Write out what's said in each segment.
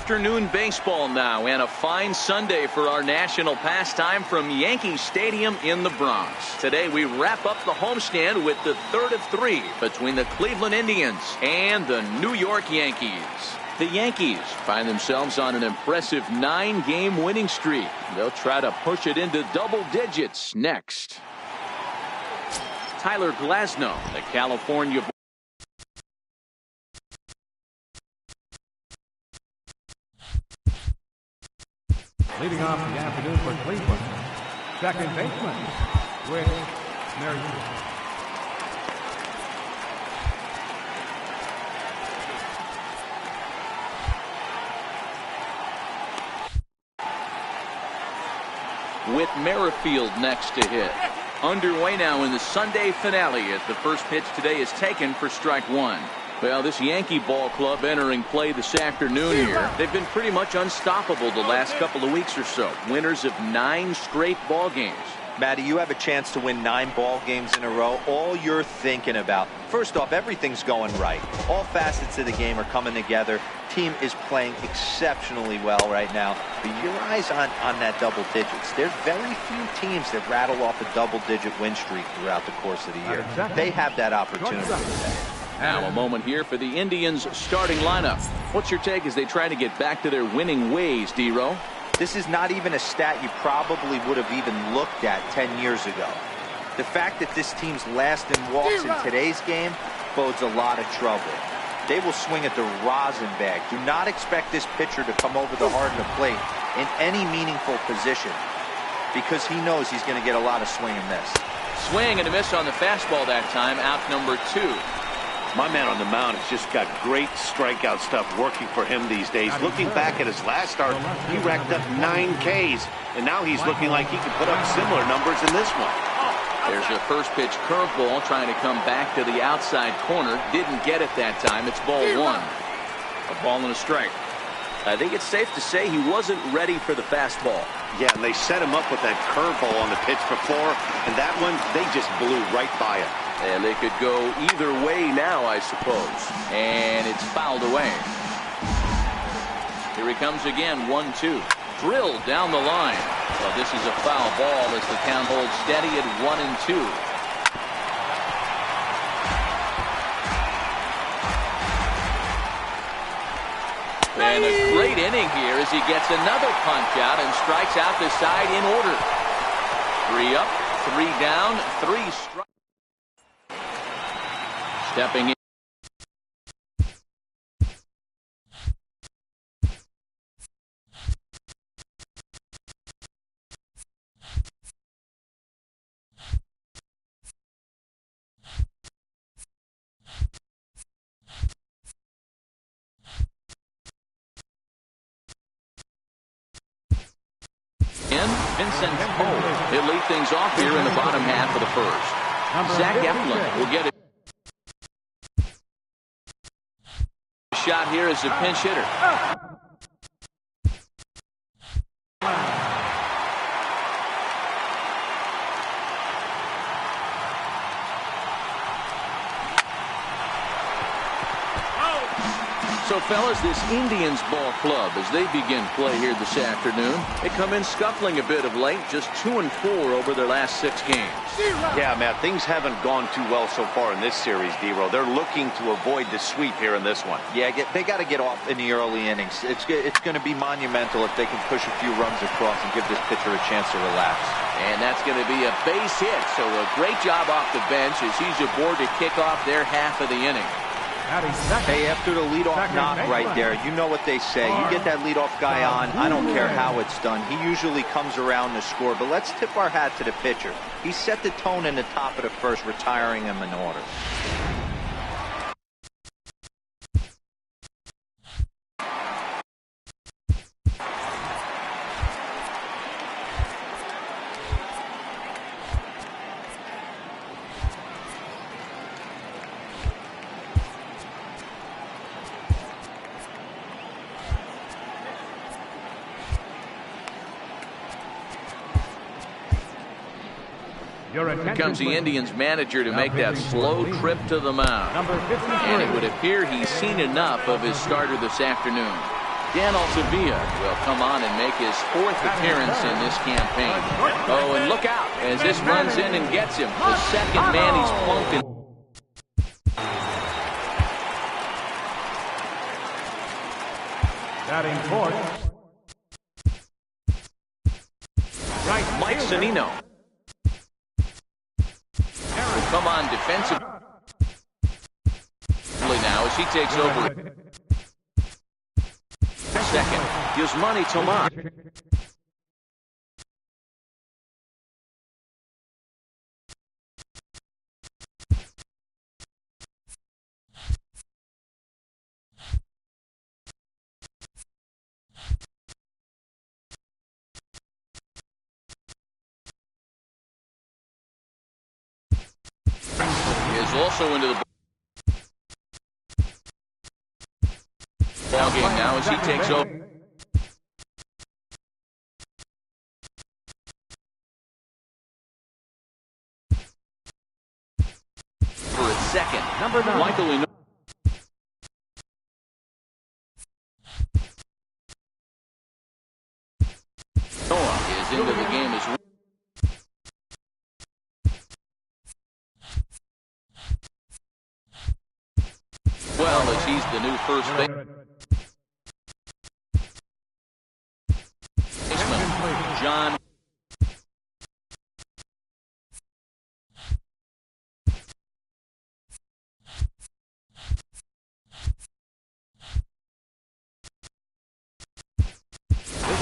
Afternoon baseball now, and a fine Sunday for our national pastime from Yankee Stadium in the Bronx. Today we wrap up the homestand with the third of three between the Cleveland Indians and the New York Yankees. The Yankees find themselves on an impressive 9-game winning streak. They'll try to push it into double digits next. Tyler Glasnow, the California leading off the afternoon for Cleveland, second baseman, Whit Merrifield. Whit Merrifield next to hit. Underway now in the Sunday finale as the first pitch today is taken for strike one. Well, this Yankee ball club entering play this afternoon here. They've been pretty much unstoppable the last couple of weeks or so. Winners of 9 straight ball games. Matty, you have a chance to win 9 ball games in a row. All you're thinking about, first off, everything's going right. All facets of the game are coming together. Team is playing exceptionally well right now. But your eyes on that double digits. There's very few teams that rattle off a double-digit win streak throughout the course of the year. They have that opportunity today. Now a moment here for the Indians starting lineup. What's your take as they try to get back to their winning ways, D-Row? This is not even a stat you probably would have even looked at 10 years ago. The fact that this team's last in walks in today's game bodes a lot of trouble. They will swing at the rosin bag. Do not expect this pitcher to come over the heart of the plate in any meaningful position because he knows he's going to get a lot of swing and miss. Swing and a miss on the fastball that time, out number 2. My man on the mound has just got great strikeout stuff working for him these days. Looking back at his last start, he racked up 9 Ks, and now he's looking like he can put up similar numbers in this one. There's a first pitch curveball trying to come back to the outside corner. Didn't get it that time. It's ball 1. A ball and a strike. I think it's safe to say he wasn't ready for the fastball. Yeah, and they set him up with that curveball on the pitch before, and that one, they just blew right by him. And they could go either way now, I suppose. And it's fouled away. Here he comes again, 1-2. Drilled down the line. Well, this is a foul ball as the count holds steady at 1-2. And a great inning here as he gets another punch out and strikes out the side in order. 3 up, 3 down, 3 strikes. Stepping in. Vincent Cole. He'll lead things off here in the bottom half of the first. Zach Eflin will get it. Shot here as a pinch hitter. So, fellas, this Indians ball club, as they begin play here this afternoon, they come in scuffling a bit of late, just 2-4 over their last 6 games. Yeah, Matt, things haven't gone too well so far in this series, D-Row. They're looking to avoid the sweep here in this one. Yeah, they got to get off in the early innings. It's going to be monumental if they can push a few runs across and give this pitcher a chance to relax. And that's going to be a base hit, so a great job off the bench as he's aboard to kick off their half of the inning. Hey, after the leadoff knock right there, you know what they say. You get that leadoff guy on, I don't care how it's done. He usually comes around to score, but let's tip our hat to the pitcher. He set the tone in the top of the first, retiring him in order. Here comes the Indians manager to make that slow trip to the mound. And it would appear he's seen enough of his starter this afternoon. Dan Altavilla will come on and make his 4th appearance in this campaign. Oh, and look out as this runs in and gets him. The second man he's plunked in. Batting fourth. Right. Mike Zunino will come on defensively now as he takes over. Second, Yasmani Tomas. Is also into the ball game now as he takes over. For its second, Number 9. Michael Inoue is into the game as well. Well, as he's the new first baseman, John.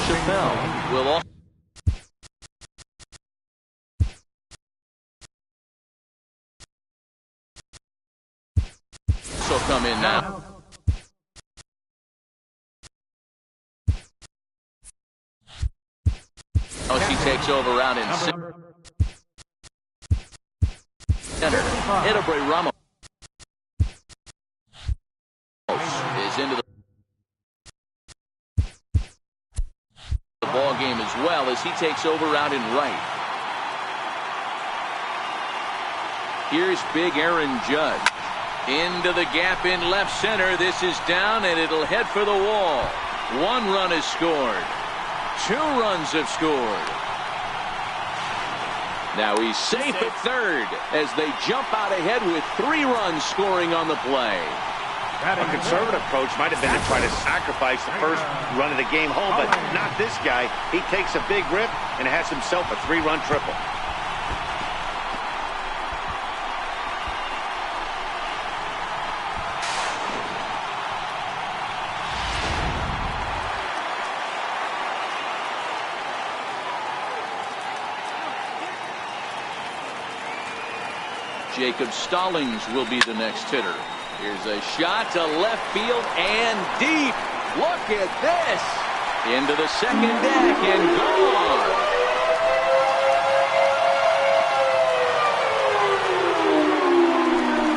Chappelle will also. Come in now. Oh, she takes over out in center. Edebray Ramos is into the ball game as well as he takes over out in right. Here's big Aaron Judge. Into the gap in left center. This is down, and it'll head for the wall. 1 run is scored. 2 runs have scored. Now he's safe at third as they jump out ahead with 3 runs scoring on the play. A conservative approach might have been to try to sacrifice the first run of the game home, but not this guy. He takes a big rip and has himself a 3-run triple. Jacob Stallings will be the next hitter. Here's a shot to left field and deep. Look at this. Into the second deck and gone.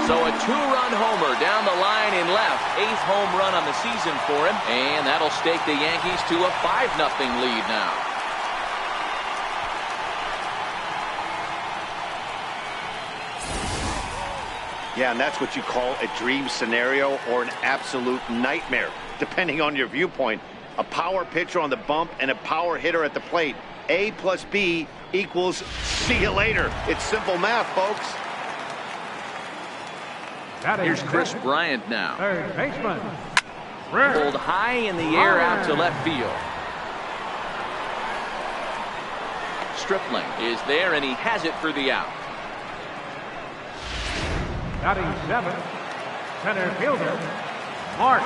So a 2-run homer down the line in left. 8th home run on the season for him. And that'll stake the Yankees to a 5-0 lead now. Yeah, and that's what you call a dream scenario or an absolute nightmare, depending on your viewpoint. A power pitcher on the bump and a power hitter at the plate. A plus B equals see you later. It's simple math, folks. Here's Chris Bryant now. Third baseman. Pulled high in the air out to left field. Stripling is there, and he has it for the out. Batting 7th, center fielder, Mark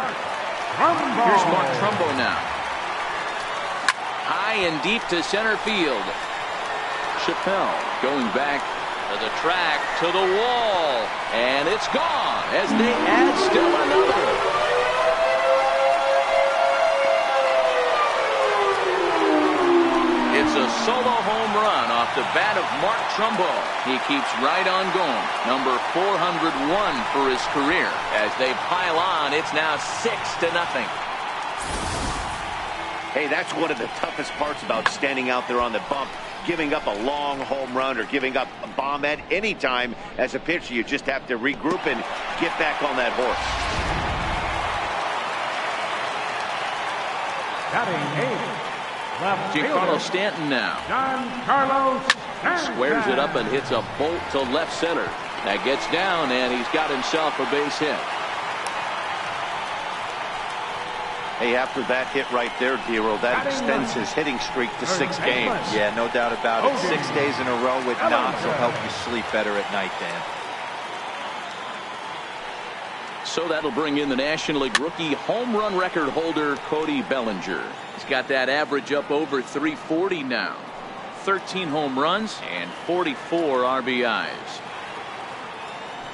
Trumbo. Here's Mark Trumbo now. High and deep to center field. Chappelle going back to the track, to the wall, and it's gone as they add still another. It's a solo home run off the bat of Mark Trumbo. He keeps right on going. Number 401 for his career. As they pile on, it's now 6-0. Hey, that's one of the toughest parts about standing out there on the bump. Giving up a long home run or giving up a bomb at any time as a pitcher. You just have to regroup and get back on that horse. Batting eighth. Left Giancarlo fielder, Stanton now. Giancarlo Stanton. Squares it up and hits a bolt to left center. That gets down, and he's got himself a base hit. Hey, after that hit right there, Dero, that extends his hitting streak to 6 games. Yeah, no doubt about it. 6 days in a row with knocks will help you sleep better at night, Dan. So that'll bring in the National League rookie home run record holder Cody Bellinger. He's got that average up over 340 now. 13 home runs and 44 RBIs.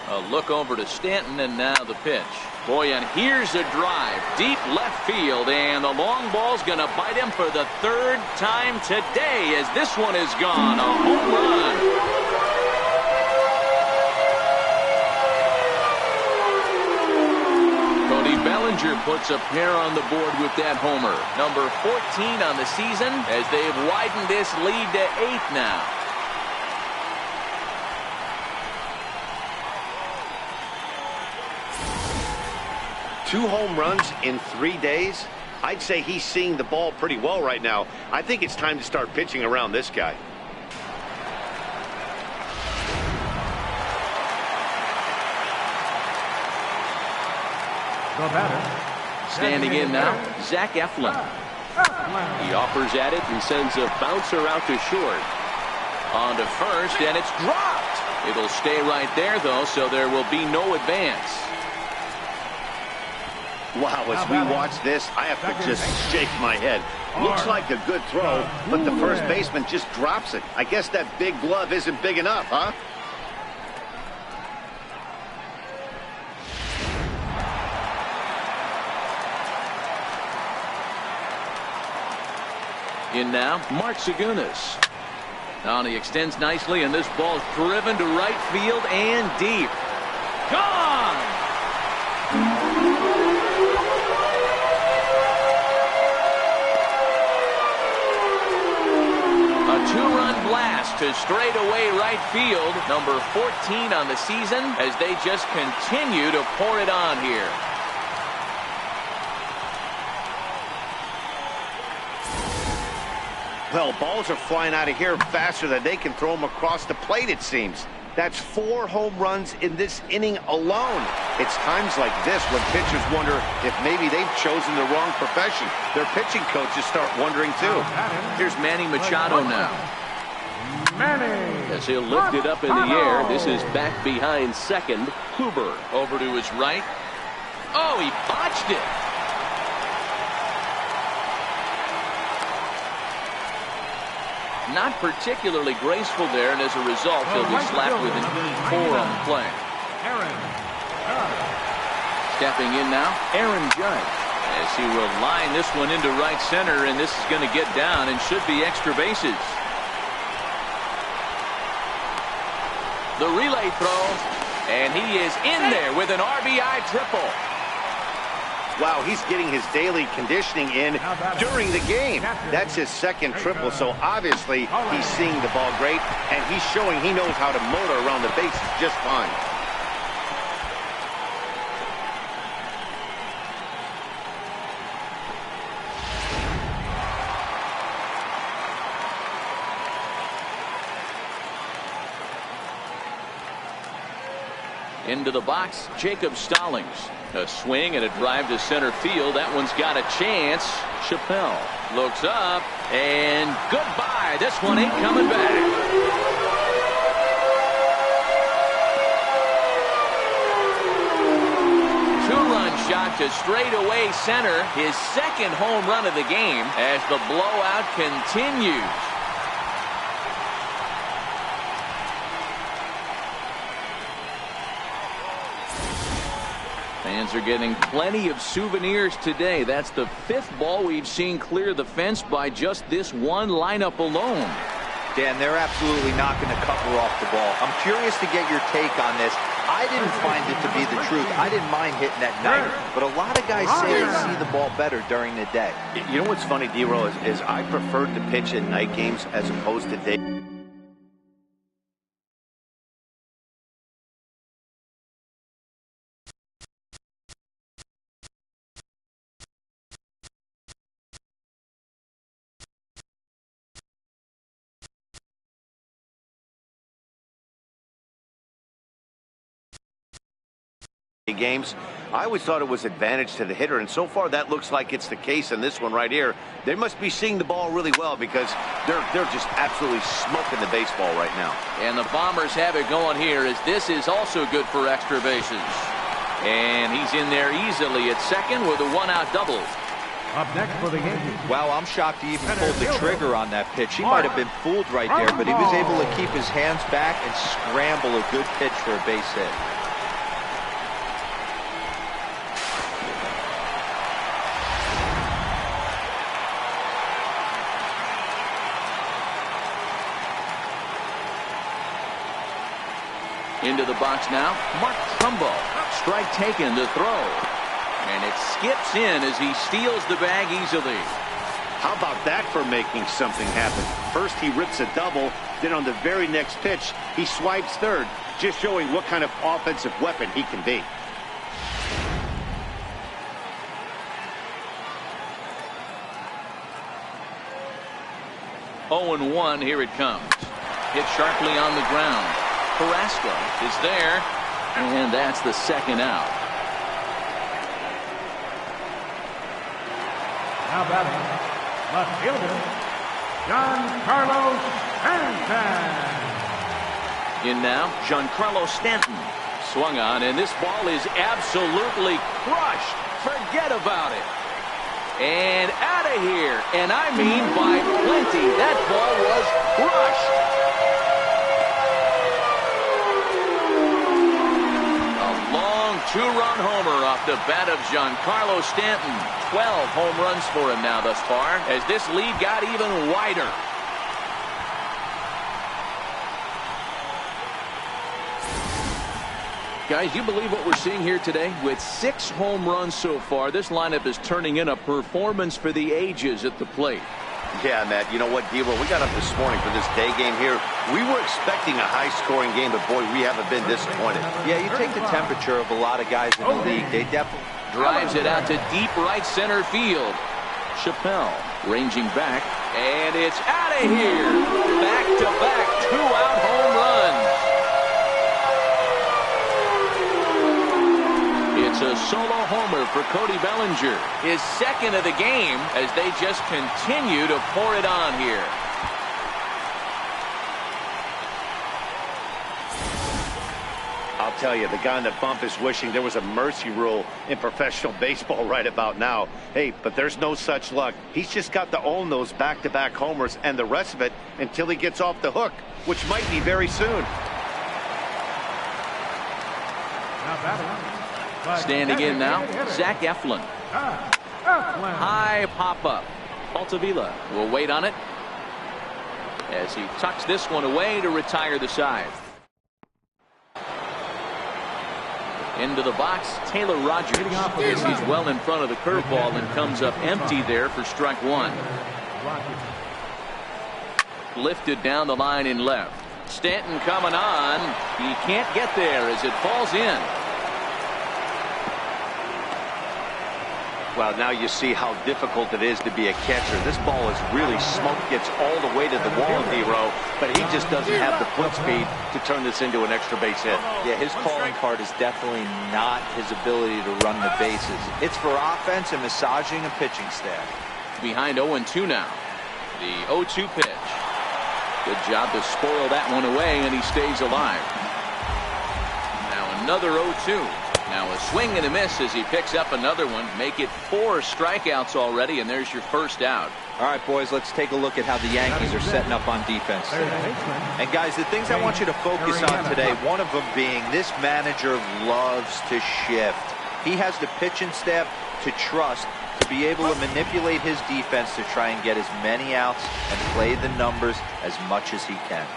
A look over to Stanton, and now the pitch. Boy, and here's a drive deep left field, and the long ball's going to bite him for the 3rd time today as this one is gone. A home run. Cody Bellinger puts a pair on the board with that homer. Number 14 on the season as they've widened this lead to 8 now. Two home runs in 3 days? I'd say he's seeing the ball pretty well right now. I think it's time to start pitching around this guy. The batter. Standing in now, Zach Eflin. He offers at it and sends a bouncer out to short. On to first, and it's dropped. It'll stay right there, though, so there will be no advance. Wow, as we watch this, I have to just shake my head. Looks like a good throw, but the first baseman just drops it. I guess that big glove isn't big enough, huh? In now, Mark Segunas. Now he extends nicely, and this ball's driven to right field and deep. Gone! A 2-run blast to straightaway right field. Number 14 on the season as they just continue to pour it on here. Well, balls are flying out of here faster than they can throw them across the plate, it seems. That's 4 home runs in this inning alone. It's times like this when pitchers wonder if maybe they've chosen the wrong profession. Their pitching coaches start wondering, too. Here's Manny Machado now. As he'll lift it up in the air, this is back behind second. Kluber Over to his right. Oh, he botched it. Not particularly graceful there, and as a result, he'll be slapped with an E4 on the play. Stepping in now, Aaron Judge. As he will line this one into right center, and this is going to get down and should be extra bases. The relay throw, and he is in there with an RBI triple. Wow, he's getting his daily conditioning in during the game. That's his 2nd triple, so obviously he's seeing the ball great, and he's showing he knows how to motor around the bases just fine. Into the box, Jacob Stallings. A swing and a drive to center field. That one's got a chance. Chappelle looks up, and goodbye. This one ain't coming back. Two-run shot to straightaway center. His 2nd home run of the game as the blowout continues. Fans are getting plenty of souvenirs today. That's the 5th ball we've seen clear the fence by just this one lineup alone. Dan, they're absolutely not going to cover off the ball. I'm curious to get your take on this. I didn't find it to be the truth. I didn't mind hitting at night, but a lot of guys say they see the ball better during the day. You know what's funny, Dero, is I preferred to pitch in night games as opposed to day. games, I always thought it was advantage to the hitter, and so far that looks like it's the case in this one right here. They must be seeing the ball really well because they're just absolutely smoking the baseball right now. And the Bombers have it going here as this is also good for extra bases. And he's in there easily at second with a one-out double. Up next for the Yankees. Wow, I'm shocked he even pulled the trigger on that pitch. He might have been fooled right there, but he was able to keep his hands back and scramble a good pitch for a base hit. Into the box now, Mark Trumbo. Strike taken to throw. And it skips in as he steals the bag easily. How about that for making something happen? First he rips a double, then on the very next pitch, he swipes third, just showing what kind of offensive weapon he can be. Oh, 0-1, here it comes. Hit sharply on the ground. Carrasco is there, and that's the second out. Now batting, left fielder, Giancarlo Stanton. In now, Giancarlo Stanton. Swung on, and this ball is absolutely crushed. Forget about it. And out of here, and I mean by plenty. That ball was crushed. Two-run homer off the bat of Giancarlo Stanton. 12 home runs for him now thus far as this lead got even wider. Guys, you believe what we're seeing here today? With 6 home runs so far, this lineup is turning in a performance for the ages at the plate. Yeah, Matt, you know what, D-Roll, we got up this morning for this day game here. We were expecting a high-scoring game, but boy, we haven't been disappointed. Yeah, you take the temperature of a lot of guys in the league. They definitely drives it out to deep right center field. Chappelle ranging back, and it's out of here. Back-to-back two-out home runs. It's a solo homer for Cody Bellinger. His second of the game as they just continue to pour it on here. I'll tell you, the guy on the bump is wishing there was a mercy rule in professional baseball right about now. Hey, but there's no such luck. He's just got to own those back-to-back homers and the rest of it until he gets off the hook, which might be very soon. Standing in now, Zach Eflin. High pop-up. Altavilla will wait on it as he tucks this one away to retire the side. Into the box, Taylor Rogers. As he's well in front of the curveball and comes up empty there for strike one. Lifted down the line in left. Stanton coming on. He can't get there as it falls in. Well, now you see how difficult it is to be a catcher. This ball is really smoked, gets all the way to the wall, D-Row, but he just doesn't have the foot speed to turn this into an extra base hit. Yeah, his calling card is definitely not his ability to run the bases. It's for offense and massaging a pitching staff. Behind 0-2 now. The 0-2 pitch. Good job to spoil that one away, and he stays alive. Now another 0-2. Now a swing and a miss as he picks up another one. Make it 4 strikeouts already, and there's your first out. All right, boys, let's take a look at how the Yankees are setting up on defense today. And, guys, the things I want you to focus on today, one of them being this manager loves to shift. He has the pitching staff to trust to be able to manipulate his defense to try and get as many outs and play the numbers as much as he can.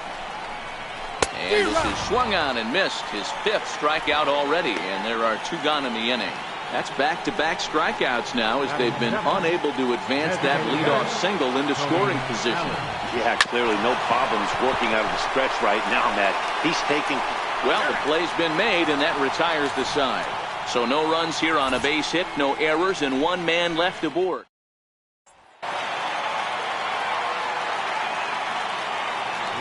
And this is swung on and missed. His 5th strikeout already, and there are 2 gone in the inning. That's back-to-back strikeouts now as they've been unable to advance that leadoff single into scoring position. Yeah, clearly no problems working out of the stretch right now, Matt. He's taking... Well, the play's been made, and that retires the side. So no runs here on a base hit, no errors, and 1 man left aboard.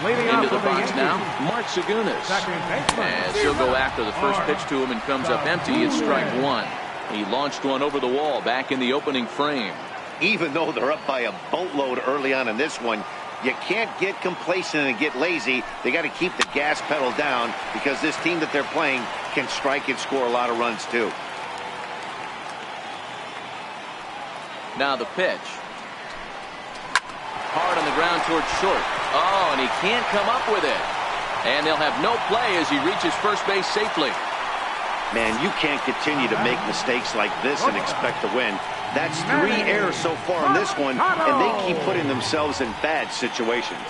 Leading Into off the for box Yankees, now, Mark Zagunis. second baseman, As he'll go after the first pitch to him and comes up empty. It's strike one. He launched one over the wall back in the opening frame. Even though they're up by a boatload early on in this one, you can't get complacent and get lazy. They got to keep the gas pedal down because this team that they're playing can strike and score a lot of runs too. Now the pitch. Hard on the ground towards short. Oh, and he can't come up with it. And they'll have no play as he reaches first base safely. Man, you can't continue to make mistakes like this and expect to win. That's 3 errors so far in this one, and they keep putting themselves in bad situations.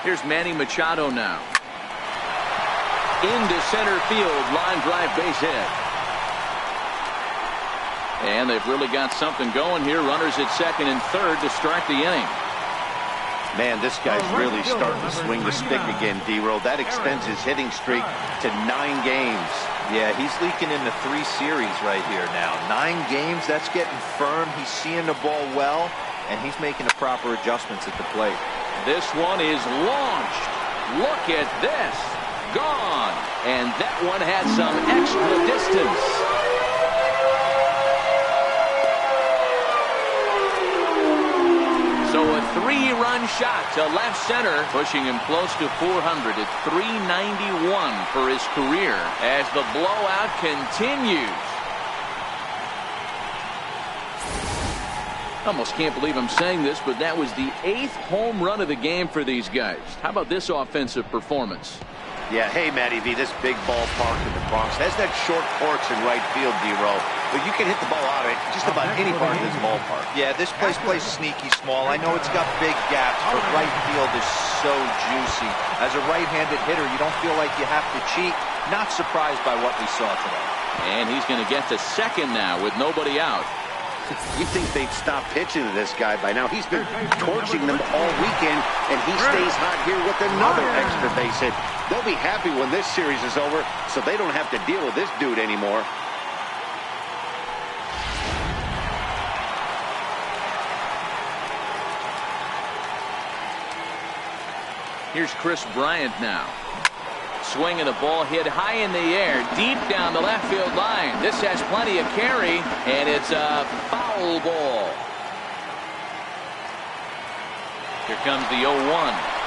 Here's Manny Machado now. Into center field, line drive base hit. And they've really got something going here. Runners at second and third to start the inning. Man, this guy's really starting to swing the stick again, D-Row. That extends his hitting streak to 9 games. Yeah, he's leaking into 3 series right here now. 9 games, that's getting firm. He's seeing the ball well, and he's making the proper adjustments at the plate. This one is launched. Look at this. Gone. And that one had some extra distance. So a 3-run shot to left center, pushing him close to 400 at 391 for his career as the blowout continues. Almost can't believe I'm saying this, but that was the 8th home run of the game for these guys. How about this offensive performance? Yeah, hey, Matty V, this big ballpark in the Bronx has that short porch in right field, D-Row, but you can hit the ball out of it just about any part of this ballpark. Yeah, this place plays sneaky small. I know it's got big gaps, but right field is so juicy. As a right-handed hitter, you don't feel like you have to cheat. Not surprised by what we saw today. And he's going to get to second now with nobody out. You think they'd stop pitching to this guy by now. He's been torching them all weekend, and he stays hot here with another extra base hit. They'll be happy when this series is over, so they don't have to deal with this dude anymore. Here's Chris Bryant now. Swinging a ball hit high in the air, deep down the left field line. This has plenty of carry, and it's a foul ball. Here comes the 0-1.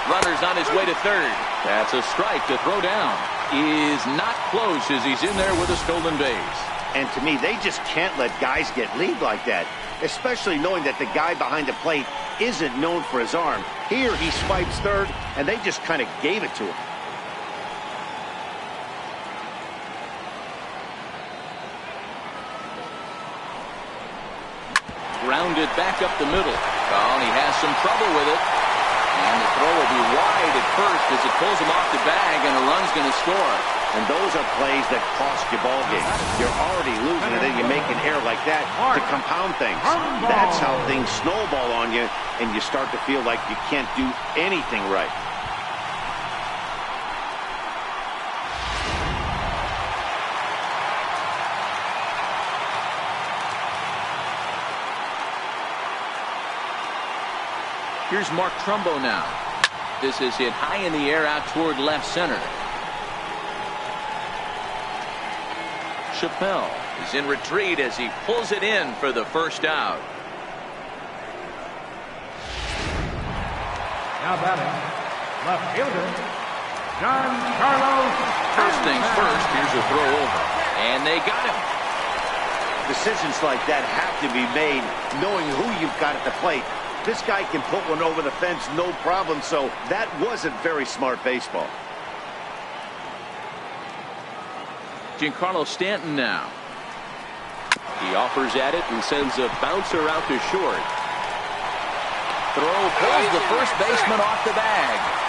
Runner's on his way to third. That's a strike to throw down. Is not close as he's in there with a stolen base. And to me, they just can't let guys get lead like that, especially knowing that the guy behind the plate isn't known for his arm. Here he swipes third, and they just kind of gave it to him. Grounded back up the middle. Oh, and he has some trouble with it. And the throw will be wide at first as it pulls him off the bag, and a run's going to score. And those are plays that cost you ball games. You're already losing, and then you make an error like that to compound things. That's how things snowball on you, and you start to feel like you can't do anything right. Here's Mark Trumbo now. This is hit high in the air out toward left center. Chappelle is in retreat as he pulls it in for the first out. Now batting, left fielder, Giancarlo. First things first, here's a throw over. And they got him. Decisions like that have to be made knowing who you've got at the plate. This guy can put one over the fence, no problem, so that wasn't very smart baseball. Giancarlo Stanton now. He offers at it and sends a bouncer out to short. Throw pulls the first baseman off the bag.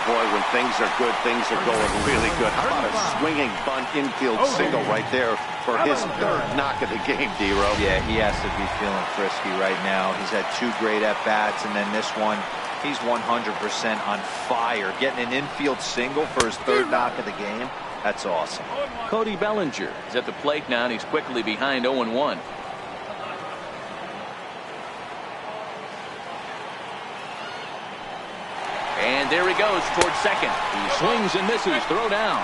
Boy, when things are good, things are going really good. How about a swinging bunt infield single right there for his third knock of the game, D-Row? Yeah, he has to be feeling frisky right now. He's had 2 great at-bats, and then this one, he's 100% on fire. Getting an infield single for his third knock of the game, that's awesome. Cody Bellinger is at the plate now, and he's quickly behind 0-1. And there he goes towards second. He swings and misses. Throw down.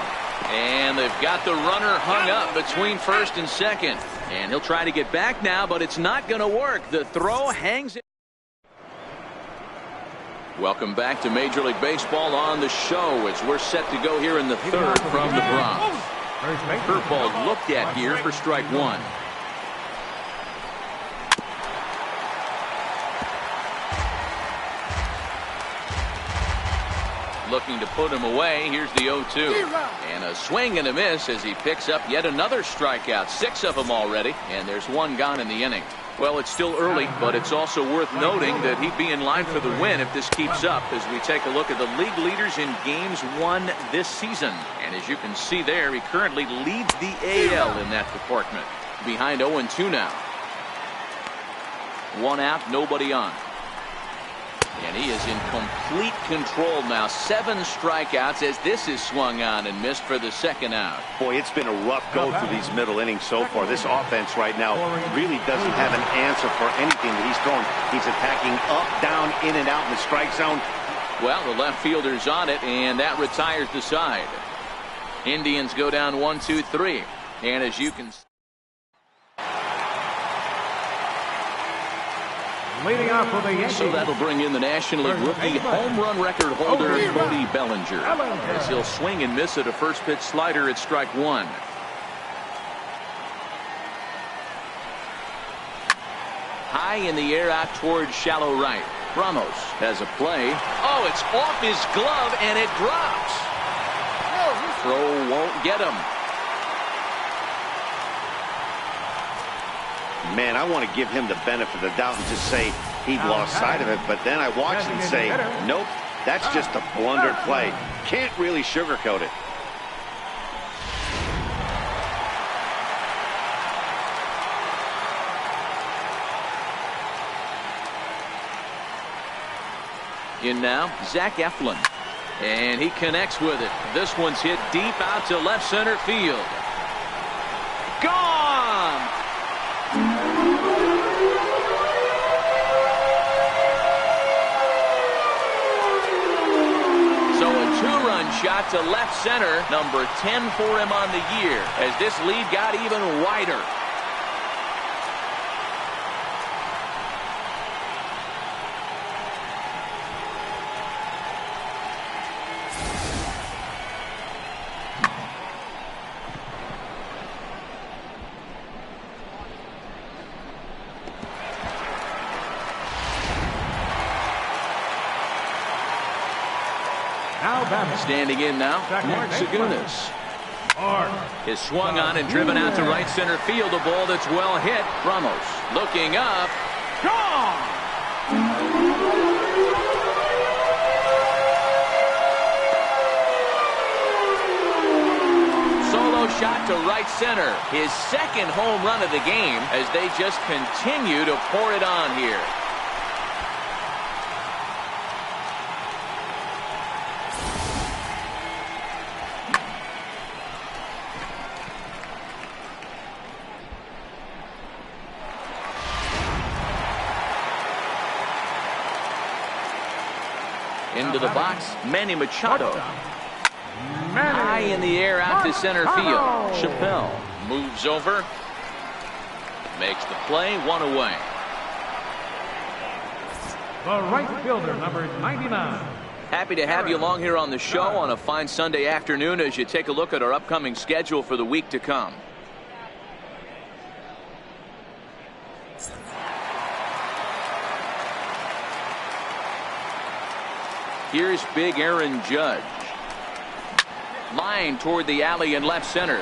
And they've got the runner hung up between first and second. And he'll try to get back now, but it's not going to work. The throw hangs in. Welcome back to Major League Baseball on the show as we're set to go here in the third from the Bronx. Curveball looked at here for strike one. Looking to put him away. Here's the 0-2. And a swing and a miss as he picks up yet another strikeout. 6 of them already. And there's one gone in the inning. Well, it's still early, but it's also worth noting that he'd be in line for the win if this keeps up as we take a look at the league leaders in games won this season. And as you can see there, he currently leads the AL in that department. Behind 0-2 now. 1 out, nobody on. And he is in complete control now. 7 strikeouts as this is swung on and missed for the second out. Boy, it's been a rough go through these middle innings so far. This offense right now really doesn't have an answer for anything that he's throwing. He's attacking up, down, in and out in the strike zone. Well, the left fielder's on it, and that retires the side. Indians go down 1-2-3. And as you can see, leading off for the Yankees. so that'll bring in the National League rookie home run record holder, Cody Bellinger. As he'll swing and miss at a first pitch slider at strike one. High in the air out towards shallow right. Ramos has a play. Oh, it's off his glove and it drops. Throw won't get him. Man, I want to give him the benefit of the doubt and just say he'd lost sight of it, but then I watch and say, nope, that's just a blundered play. Can't really sugarcoat it. In now, Zach Eflin. And he connects with it. This one's hit deep out to left center field. Gone! So a 2-run shot to left center, number 10 for him on the year, as this lead got even wider. Standing in now, Mark Zagunis. Is swung on and driven out to right center field. A ball that's well hit. Ramos looking up. Gone! Solo shot to right center. His second home run of the game as they just continue to pour it on here. Into the box, Manny Machado. High in the air out to center field. Chappelle moves over. Makes the play, 1 away. The right fielder, number 99. Happy to have you along here on the show on a fine Sunday afternoon as you take a look at our upcoming schedule for the week to come. Here's big Aaron Judge. Line toward the alley in left center.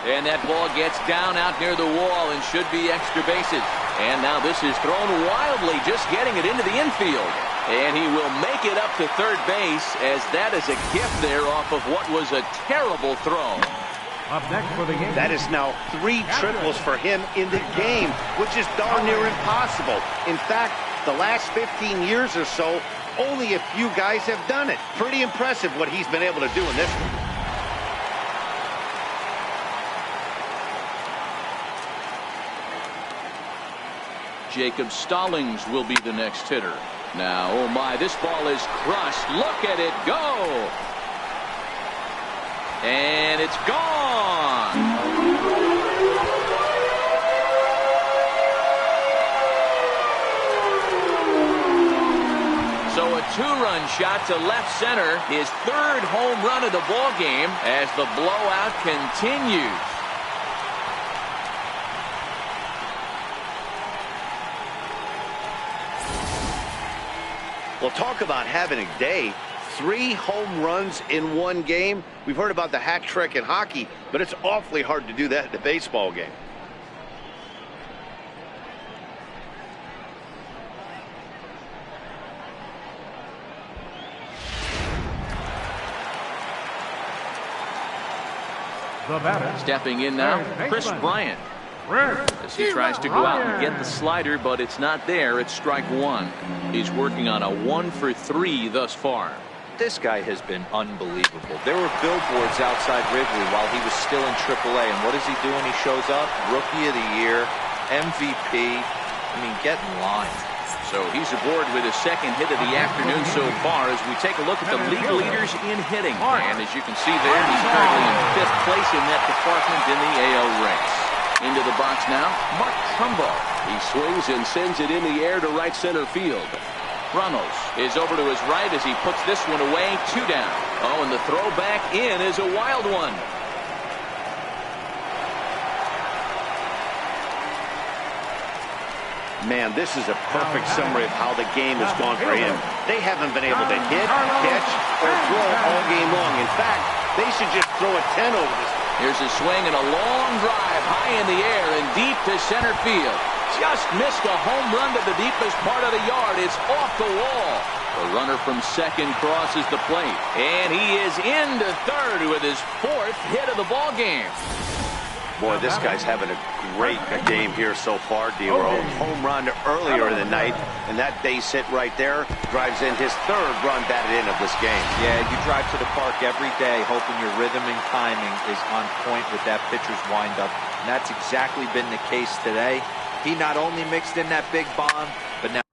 And that ball gets down out near the wall and should be extra bases. And now this is thrown wildly, just getting it into the infield. And he will make it up to third base as that is a gift there off of what was a terrible throw. Up next for the Yankees. That is now 3 triples for him in the game, which is darn near impossible. In fact, the last 15 years or so, only a few guys have done it. Pretty impressive what he's been able to do in this one. Jacob Stallings will be the next hitter. Now, oh my, this ball is crushed. Look at it go. And it's gone. So a two-run shot to left center, his third home run of the ball game as the blowout continues. Well, talk about having a day. 3 home runs in one game. We've heard about the hat trick in hockey, but it's awfully hard to do that in a baseball game. The batter. Stepping in now, Chris Bryant. As he tries to go out and get the slider, but it's not there. It's strike one. He's working on a 1 for 3 thus far. This guy has been unbelievable. There were billboards outside Wrigley while he was still in AAA, and what does he do when he shows up? Rookie of the Year, MVP. I mean, get in line. So he's aboard with his second hit of the afternoon so far as we take a look at the league leaders in hitting. And as you can see there, he's currently in 5th place in that department in the AL race. Into the box now, Mark Trumbo. He swings and sends it in the air to right center field. Runnels is over to his right as he puts this one away, 2 down. Oh, and the throw back in is a wild one. Man, this is a perfect summary of how the game has gone for him. They haven't been able to hit, catch, or throw all game long. In fact, they should just throw a 10 over this. Here's a swing and a long drive high in the air and deep to center field. Just missed a home run to the deepest part of the yard. It's off the wall. The runner from second crosses the plate. And he is into third with his 4th hit of the ball game. Boy, this guy's having a great game here so far, D-Roll. Home run earlier in the night, and that base hit right there drives in his 3rd run batted in of this game. Yeah, you drive to the park every day hoping your rhythm and timing is on point with that pitcher's windup, and that's exactly been the case today. He not only mixed in that big bomb, but now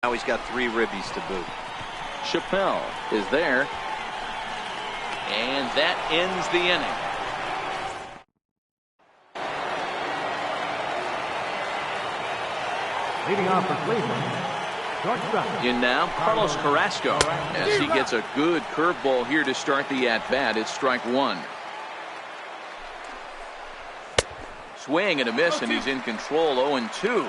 Now he's got 3 ribbies to boot. Chappelle is there. And that ends the inning. Leading off for Cleveland, shortstop. In now, Carlos Carrasco, as he gets a good curveball here to start the at-bat. It's strike 1. Swing and a miss, and he's in control. 0-2.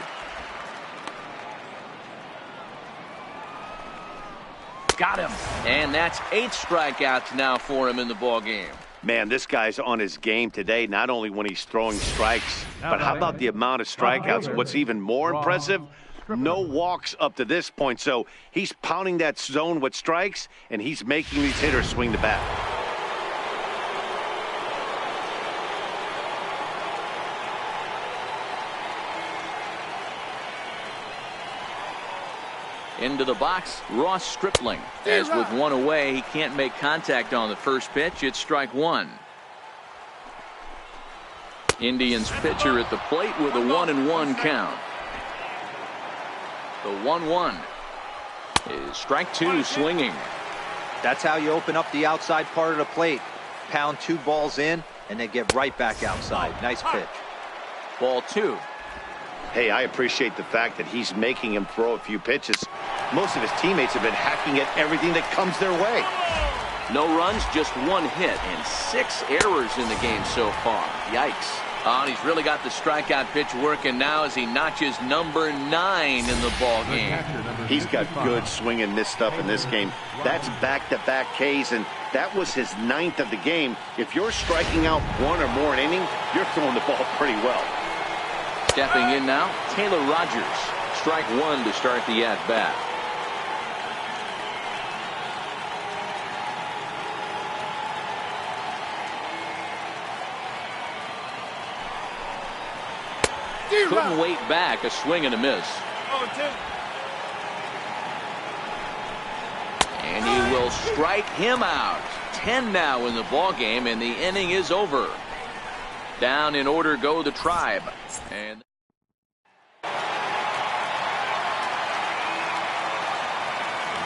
Got him. And that's 8 strikeouts now for him in the ball game. Man, this guy's on his game today, not only when he's throwing strikes, but how about the amount of strikeouts? What's even more impressive, no walks up to this point. So he's pounding that zone with strikes, and he's making these hitters swing the bat. Into the box, Ross Stripling. As with 1 away, he can't make contact on the first pitch. It's strike 1. Indians pitcher at the plate with a 1-1 count. The 1-1 is strike 2, swinging. That's how you open up the outside part of the plate. Pound 2 balls in, and then get right back outside. Nice pitch. Ball 2. Hey, I appreciate the fact that he's making him throw a few pitches. Most of his teammates have been hacking at everything that comes their way. No runs, just 1 hit, and 6 errors in the game so far. Yikes. And he's really got the strikeout pitch working now as he notches number 9 in the ball game. He's got good swing and miss stuff in this game. That's back-to-back Ks, and that was his 9th of the game. If you're striking out 1 or more an inning, you're throwing the ball pretty well. Stepping in now, Taylor Rogers. Strike 1 to start the at-bat. Couldn't wait back. A swing and a miss. And he will strike him out. 10 now in the ball game, and the inning is over. Down in order go the Tribe. And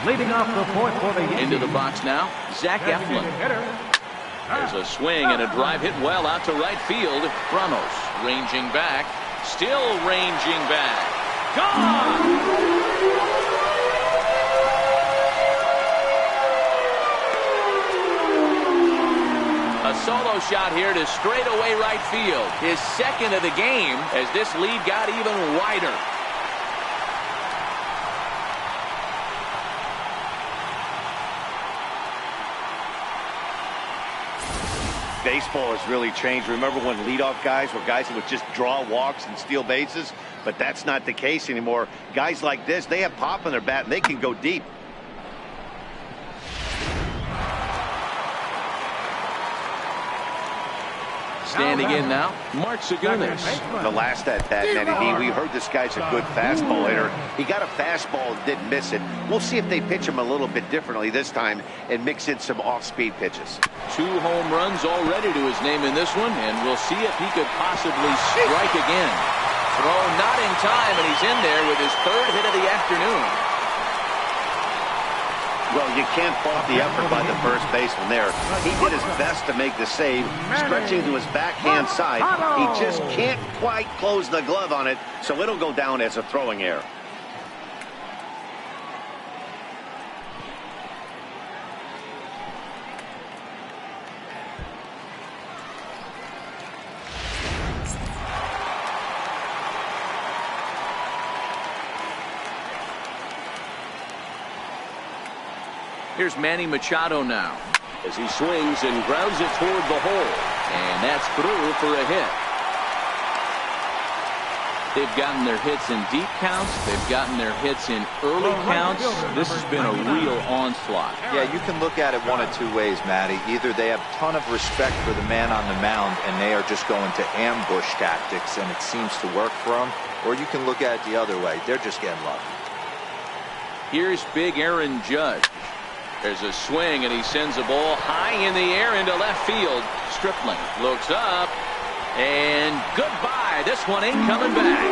Leading off the 4th for the Yankees. into the box now, Zach Eflin. There's a swing and a drive hit well out to right field. Ramos ranging back. Still ranging back. Gone! A solo shot here to straightaway right field. His 2nd of the game as this lead got even wider. Baseball has really changed. Remember when leadoff guys were guys that would just draw walks and steal bases? But that's not the case anymore. Guys like this, they have pop in their bat and they can go deep. Standing in now, Mark Segunas. The last at-bat, Matty D, we heard this guy's a good fastball hitter. He got a fastball and didn't miss it. We'll see if they pitch him a little bit differently this time and mix in some off-speed pitches. 2 home runs already to his name in this one, and we'll see if he could possibly strike again. Throw not in time, and he's in there with his 3rd hit of the afternoon. Well, you can't fault the effort by the first baseman there. He did his best to make the save, stretching to his backhand side. He just can't quite close the glove on it, so it'll go down as a throwing error. Here's Manny Machado now as he swings and grounds it toward the hole. And that's through for a hit. They've gotten their hits in deep counts. They've gotten their hits in early counts. This has been a real onslaught. Yeah, you can look at it 1 of 2 ways, Matty. Either they have a ton of respect for the man on the mound and they are just going to ambush tactics and it seems to work for them, or you can look at it the other way. They're just getting lucky. Here's big Aaron Judge. There's a swing, and he sends a ball high in the air into left field. Stripling looks up, and goodbye. This one ain't coming back.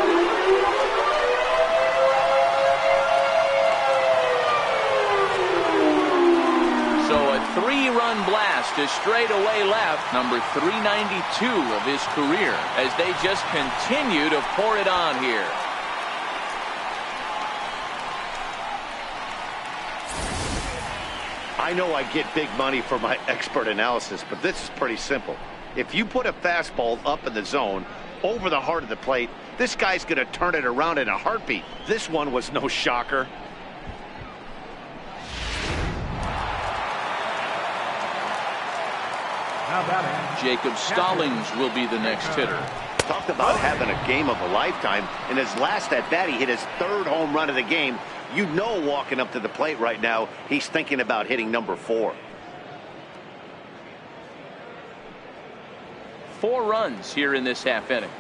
3-run blast to straightaway left, number 392 of his career, as they just continue to pour it on here. I know I get big money for my expert analysis, but this is pretty simple. If you put a fastball up in the zone, over the heart of the plate, this guy's going to turn it around in a heartbeat. This one was no shocker. Jacob Stallings will be the next hitter. Talked about having a game of a lifetime. In his last at bat, he hit his 3rd home run of the game. You know, walking up to the plate right now, he's thinking about hitting number 4. 4 runs here in this half inning.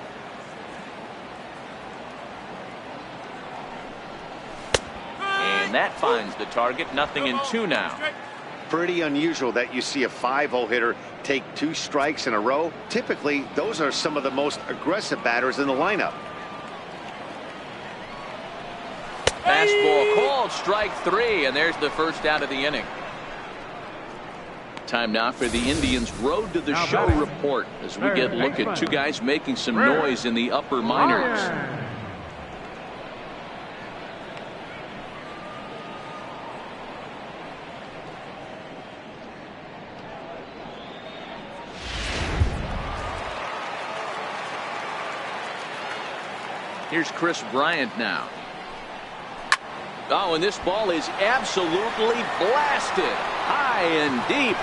And that finds the target. 0-2 now. Pretty unusual that you see a 5-hole hitter take 2 strikes in a row. Typically, those are some of the most aggressive batters in the lineup. Fastball called, strike 3, and there's the first out of the inning. Time now for the Indians' Road to the Show report as we get a look at 2 guys making some noise in the upper minors. Here's Chris Bryant now. Oh, and this ball is absolutely blasted. High and deep.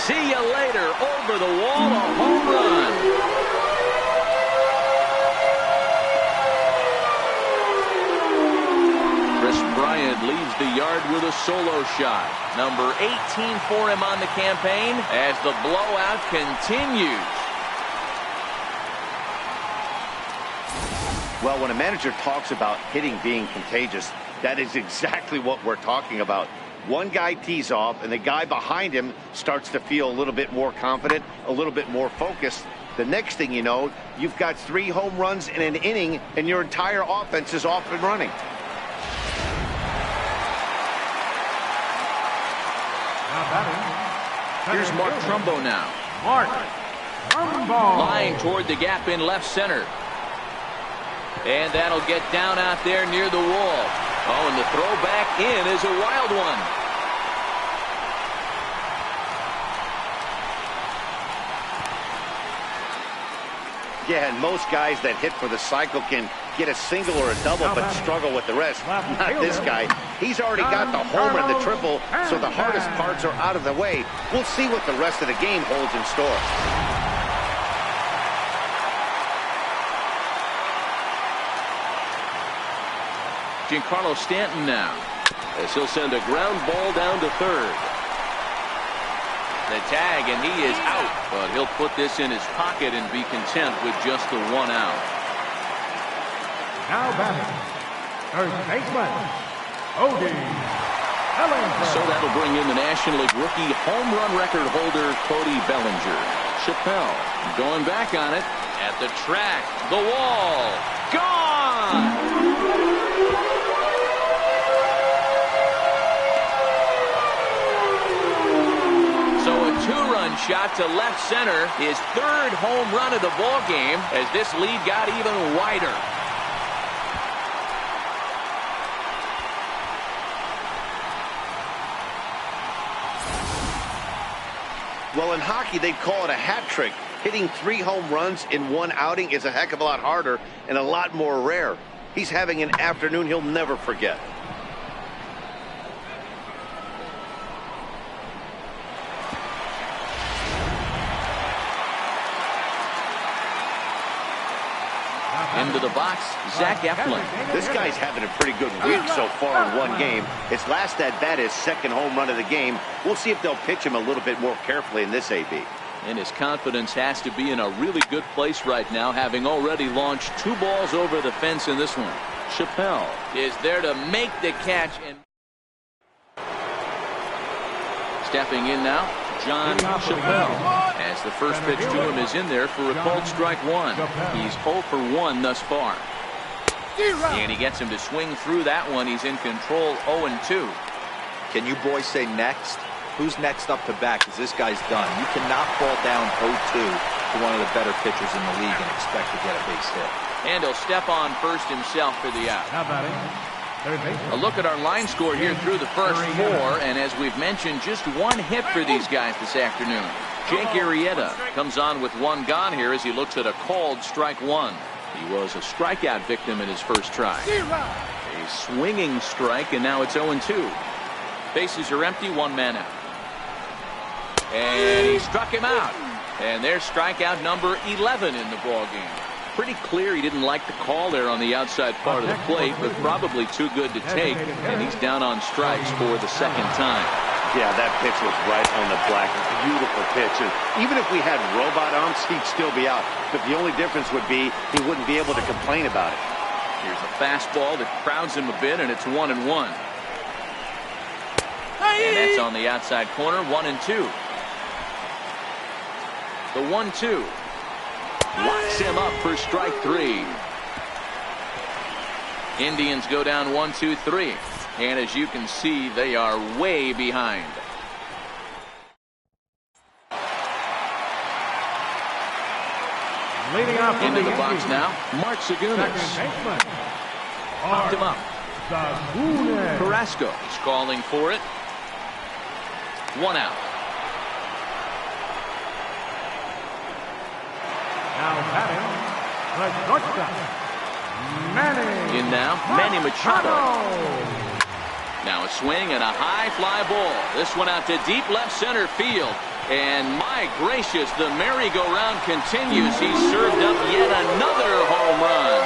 See you later. Over the wall, a home run. Chris Bryant leaves the yard with a solo shot. Number 18 for him on the campaign as the blowout continues. Well, when a manager talks about hitting being contagious, that is exactly what we're talking about. One guy tees off, and the guy behind him starts to feel a little bit more confident, a little bit more focused. The next thing you know, you've got 3 home runs in an inning, and your entire offense is off and running. Here's Mark Trumbo now. Mark Trumbo. Lying toward the gap in left center. And that'll get down out there near the wall. Oh, and the throw back in is a wild one. Yeah, and most guys that hit for the cycle can get a single or a double but struggle with the rest. Not this guy. He's already got the homer and the triple, so the hardest parts are out of the way. We'll see what the rest of the game holds in store. Giancarlo Stanton now, as he'll send a ground ball down to third. The tag, and he is out, but he'll put this in his pocket and be content with just the 1 out. Now batting, third baseman, Cody Bellinger. So that'll bring in the National League rookie home run record holder, Cody Bellinger. Chappelle going back on it at the track, the wall, gone! So a 2-run shot to left center, his 3rd home run of the ball game, as this lead got even wider. Well, in hockey, they'd call it a hat trick. Hitting 3 home runs in 1 outing is a heck of a lot harder and a lot more rare. He's having an afternoon he'll never forget. Into the box, Zach Eflin. This guy's having a pretty good week so far in 1 game. His last at bat is 2nd home run of the game. We'll see if they'll pitch him a little bit more carefully in this AB. And his confidence has to be in a really good place right now, having already launched 2 balls over the fence in this one. Chappelle is there to make the catch. And stepping in now, John Chappelle. As the first pitch to him is in there for a called strike 1. He's 0 for 1 thus far. And he gets him to swing through that one. He's in control, 0-2. Can you boys say next? who's next up to bat, because this guy's done. You cannot fall down 0-2 to one of the better pitchers in the league and expect to get a base hit. And he'll step on first himself for the out. Now batting, third baseman. A look at our line score here through the first 4, and as we've mentioned, just 1 hit for these guys this afternoon. Jake Arrieta comes on with 1 gone here as he looks at a called strike 1. He was a strikeout victim in his first try. A swinging strike, and now it's 0-2. Bases are empty, 1 man out. And he struck him out. And there's strikeout number 11 in the ball game. Pretty clear he didn't like the call there on the outside part of the plate, but probably too good to take, and he's down on strikes for the second time. Yeah, that pitch was right on the black. Beautiful pitch. And even if we had robot arms, he'd still be out. But the only difference would be he wouldn't be able to complain about it. Here's a fastball that crowds him a bit, and it's 1-1. And that's on the outside corner, 1-2. The 1-2. Locks him up for strike 3. Indians go down 1-2-3. And as you can see, they are way behind. Leading off Into the box now, Mark Segunes. Popped him up. Carrasco is calling for it. 1 out. Now batting, the shortstop, Manny. In now, Manny Machado. Now a swing and a high fly ball. This one out to deep left center field. And my gracious, the merry-go-round continues. He served up yet another home run.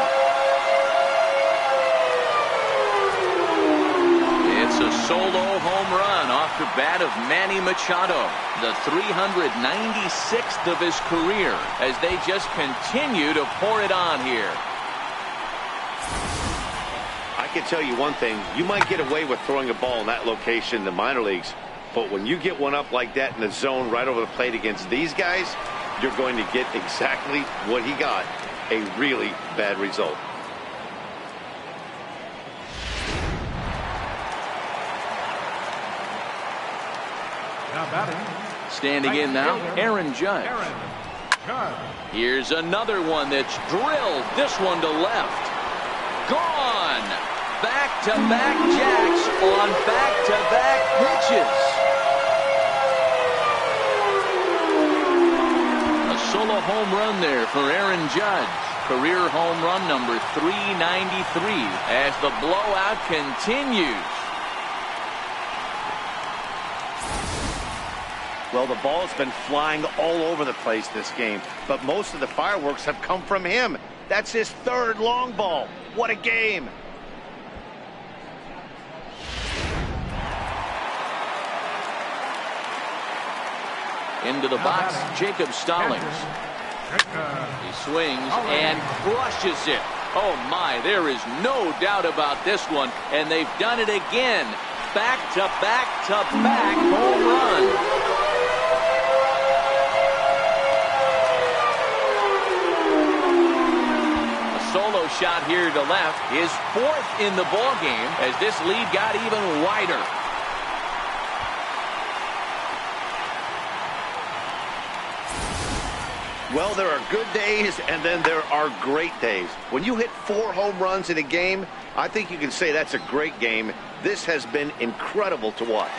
It's a solo home run off the bat of Manny Machado, the 396th of his career, as they just continue to pour it on here. I can tell you one thing. You might get away with throwing a ball in that location in the minor leagues, but when you get one up like that in the zone right over the plate against these guys, you're going to get exactly what he got, a really bad result. Now batting, Standing in now, Aaron Judge. Here's another one that's drilled. This one to left. Gone. Back-to-back jacks on back-to-back pitches. A solo home run there for Aaron Judge. Career home run number 393 as the blowout continues. Well, the ball's been flying all over the place this game, but most of the fireworks have come from him. That's his 3rd long ball. What a game. Into the box, Jacob Stallings. He swings and crushes it. Oh my, there is no doubt about this one, and they've done it again. Back-to-back-to-back home run. Solo shot here to left, his 4th in the ball game as this lead got even wider. Well, there are good days and then there are great days. When you hit 4 home runs in a game, I think you can say that's a great game. This has been incredible to watch.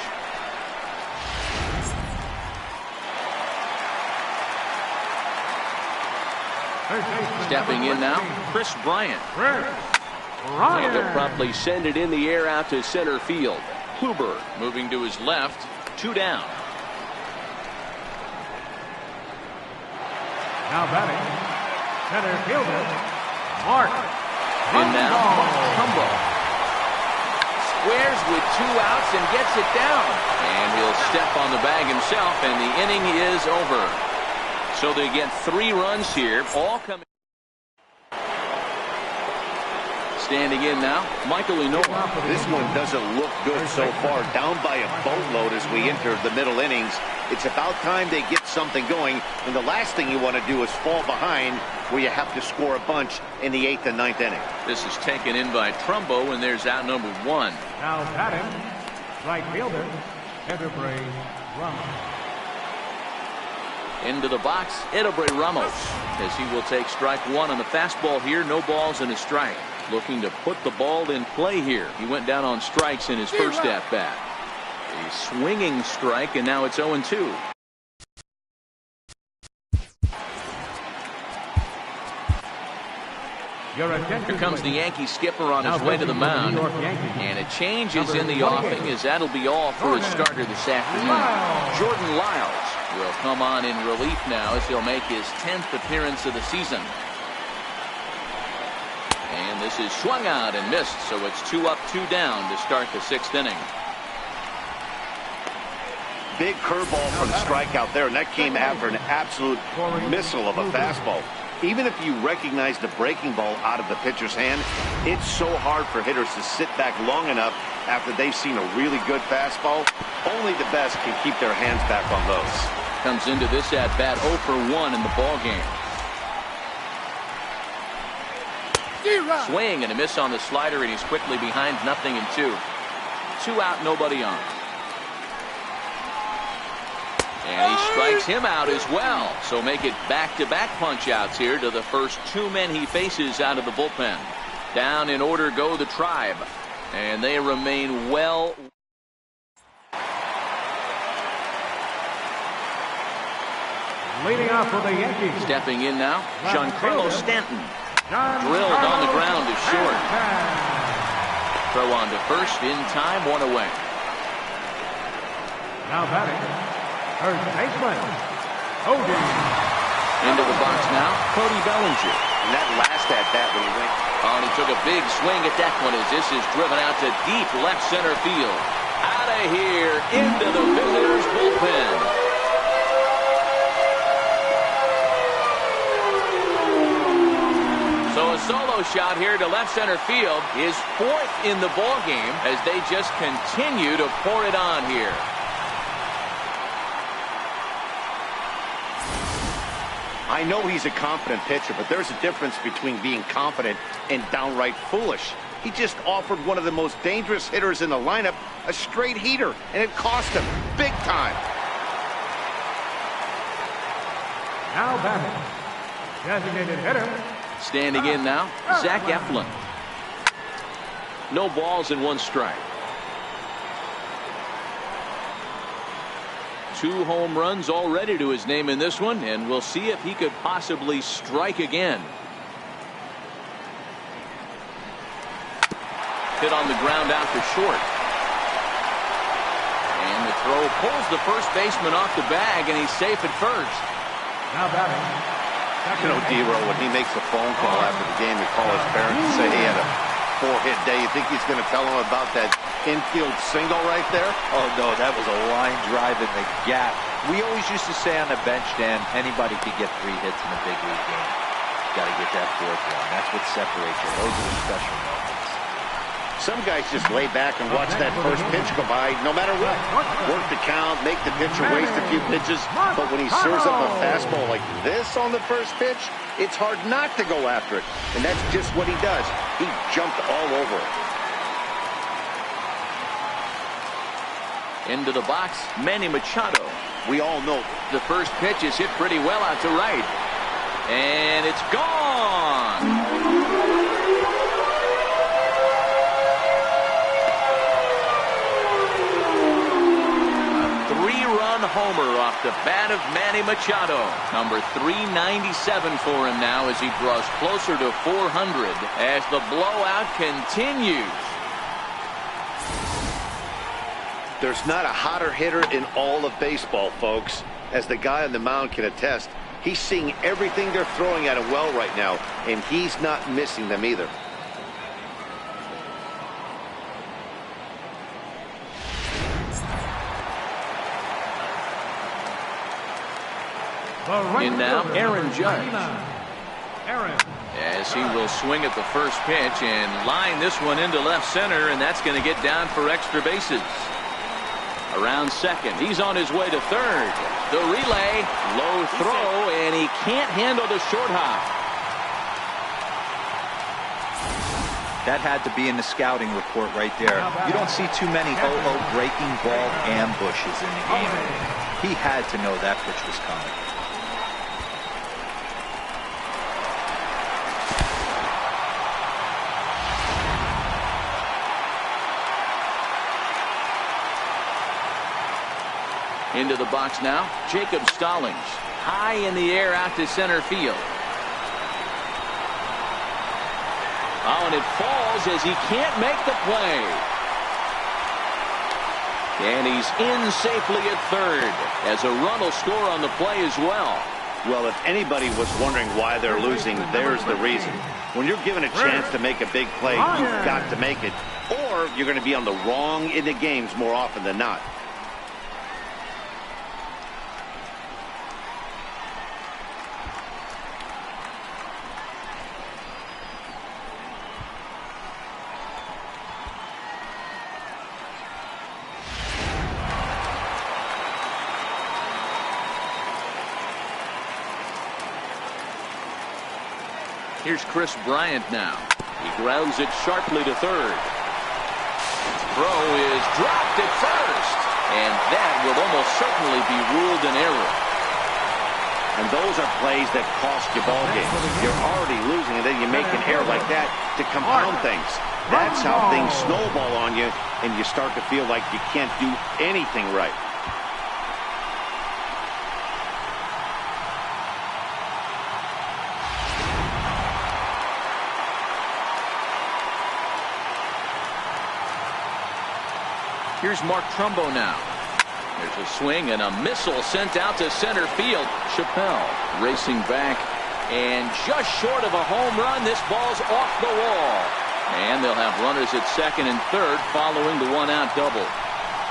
Stepping in now, Chris Bryant. And they'll promptly send it in the air out to center field. Kluber moving to his left, 2 down. Now batting, center fielder, Mark. And now, Trumbo. Squares with 2 outs and gets it down. And he'll step on the bag himself, and the inning is over. So they get 3 runs here, all coming. Standing in now, Michael Enola. This one doesn't look good so far. Down by a boatload as we enter the middle innings. It's about time they get something going. And the last thing you want to do is fall behind where you have to score a bunch in the 8th and 9th inning. This is taken in by Trumbo, and there's out number 1. Now batting, right fielder, Enterprise Ramos. Into the box, Edebray Ramos, as he will take strike one on the fastball here. No balls and a strike. Looking to put the ball in play here. He went down on strikes in his first at-bat. A swinging strike, and now it's 0-2. Here comes the Yankee skipper on his way to the mound. And a change is in the offing, as that'll be all for his starter this afternoon. Jordan Lyles will come on in relief now as he'll make his 10th appearance of the season. And this is swung out and missed, so it's 2 up, 2 down to start the 6th inning. Big curveball for the strikeout there, and that came after an absolute missile of a fastball. Even if you recognize the breaking ball out of the pitcher's hand, it's so hard for hitters to sit back long enough after they've seen a really good fastball. Only the best can keep their hands back on those. Comes into this at-bat 0 for 1 in the ball game. Swing and a miss on the slider, and he's quickly behind 0-2. 2 out, nobody on. And he strikes him out as well. So make it back-to-back punch-outs here to the first 2 men he faces out of the bullpen. Down in order go the Tribe. And they remain well. Leading off for the Yankees. Stepping in now, Giancarlo Stanton. Drilled on the ground is short. Throw on to first in time, 1 away. Now batting, first baseman, Cody. Into the box now, Cody Bellinger. And that last at-bat when he went. Oh, and he took a big swing at that one as this is driven out to deep left center field. Out of here, into the visitors' bullpen. So a solo shot here to left center field is 4th in the ball game as they just continue to pour it on here. I know he's a confident pitcher, but there's a difference between being confident and downright foolish. He just offered one of the most dangerous hitters in the lineup a straight heater, and it cost him big time. Now batting, designated hitter. Standing in now, Zach Eflin. No balls and 1 strike. 2 home runs already to his name in this one, and we'll see if he could possibly strike again. Hit on the ground out to short. And the throw pulls the first baseman off the bag, and he's safe at first. Now batting. You know, D-Row, when he makes a phone call after the game to call his parents and say he had a 4-hit day, you think he's going to tell them about that infield single right there? Oh, no, that was a line drive in the gap. We always used to say on the bench, Dan, anybody could get 3 hits in a big league game. Got to get that 4th one. That's what separates you. Those are the special moments. Some guys just lay back and watch that first pitch go by no matter what. Work the count, make the pitcher waste a few pitches. But when he serves up a fastball like this on the first pitch, it's hard not to go after it. And that's just what he does. He jumped all over it. Into the box, Manny Machado. We all know the first pitch is hit pretty well out to right. And it's gone. Homer off the bat of Manny Machado. Number 397 for him now as he draws closer to 400 as the blowout continues. There's not a hotter hitter in all of baseball, folks. As the guy on the mound can attest, he's seeing everything they're throwing at him well right now, and he's not missing them either. In now, Aaron Judge. Aaron. As he will swing at the first pitch and line this one into left center, and that's going to get down for extra bases. Around second, he's on his way to third. The relay, low throw, and he can't handle the short hop. That had to be in the scouting report right there. You don't see too many breaking ball ambushes in the game. He had to know that pitch was coming. Into the box now, Jacob Stallings. High in the air out to center field. Oh, and it falls as he can't make the play. And he's in safely at third as a run will score on the play as well. Well, if anybody was wondering why they're losing, there's the reason. When you're given a chance to make a big play, you've got to make it, or you're going to be on the wrong end of games more often than not. Here's Chris Bryant now. He grounds it sharply to third. Throw is dropped at first. And that will almost certainly be ruled an error. And those are plays that cost you ball games. You're already losing, and then you make an error like that to compound things. That's how things snowball on you, and you start to feel like you can't do anything right. Here's Mark Trumbo now. There's a swing and a missile sent out to center field. Chappelle racing back and just short of a home run. This ball's off the wall. And they'll have runners at second and third following the one-out double.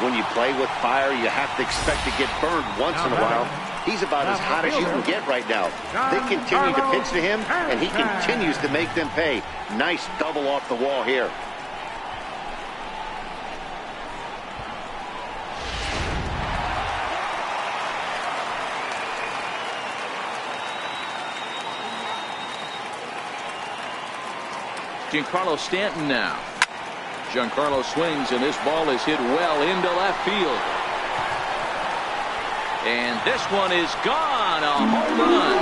When you play with fire, you have to expect to get burned once in a while. He's about as hot as you can get right now. They continue to pitch to him, and he continues to make them pay. Nice double off the wall here. Giancarlo Stanton now. Giancarlo swings, and this ball is hit well into left field. And this one is gone. A home run.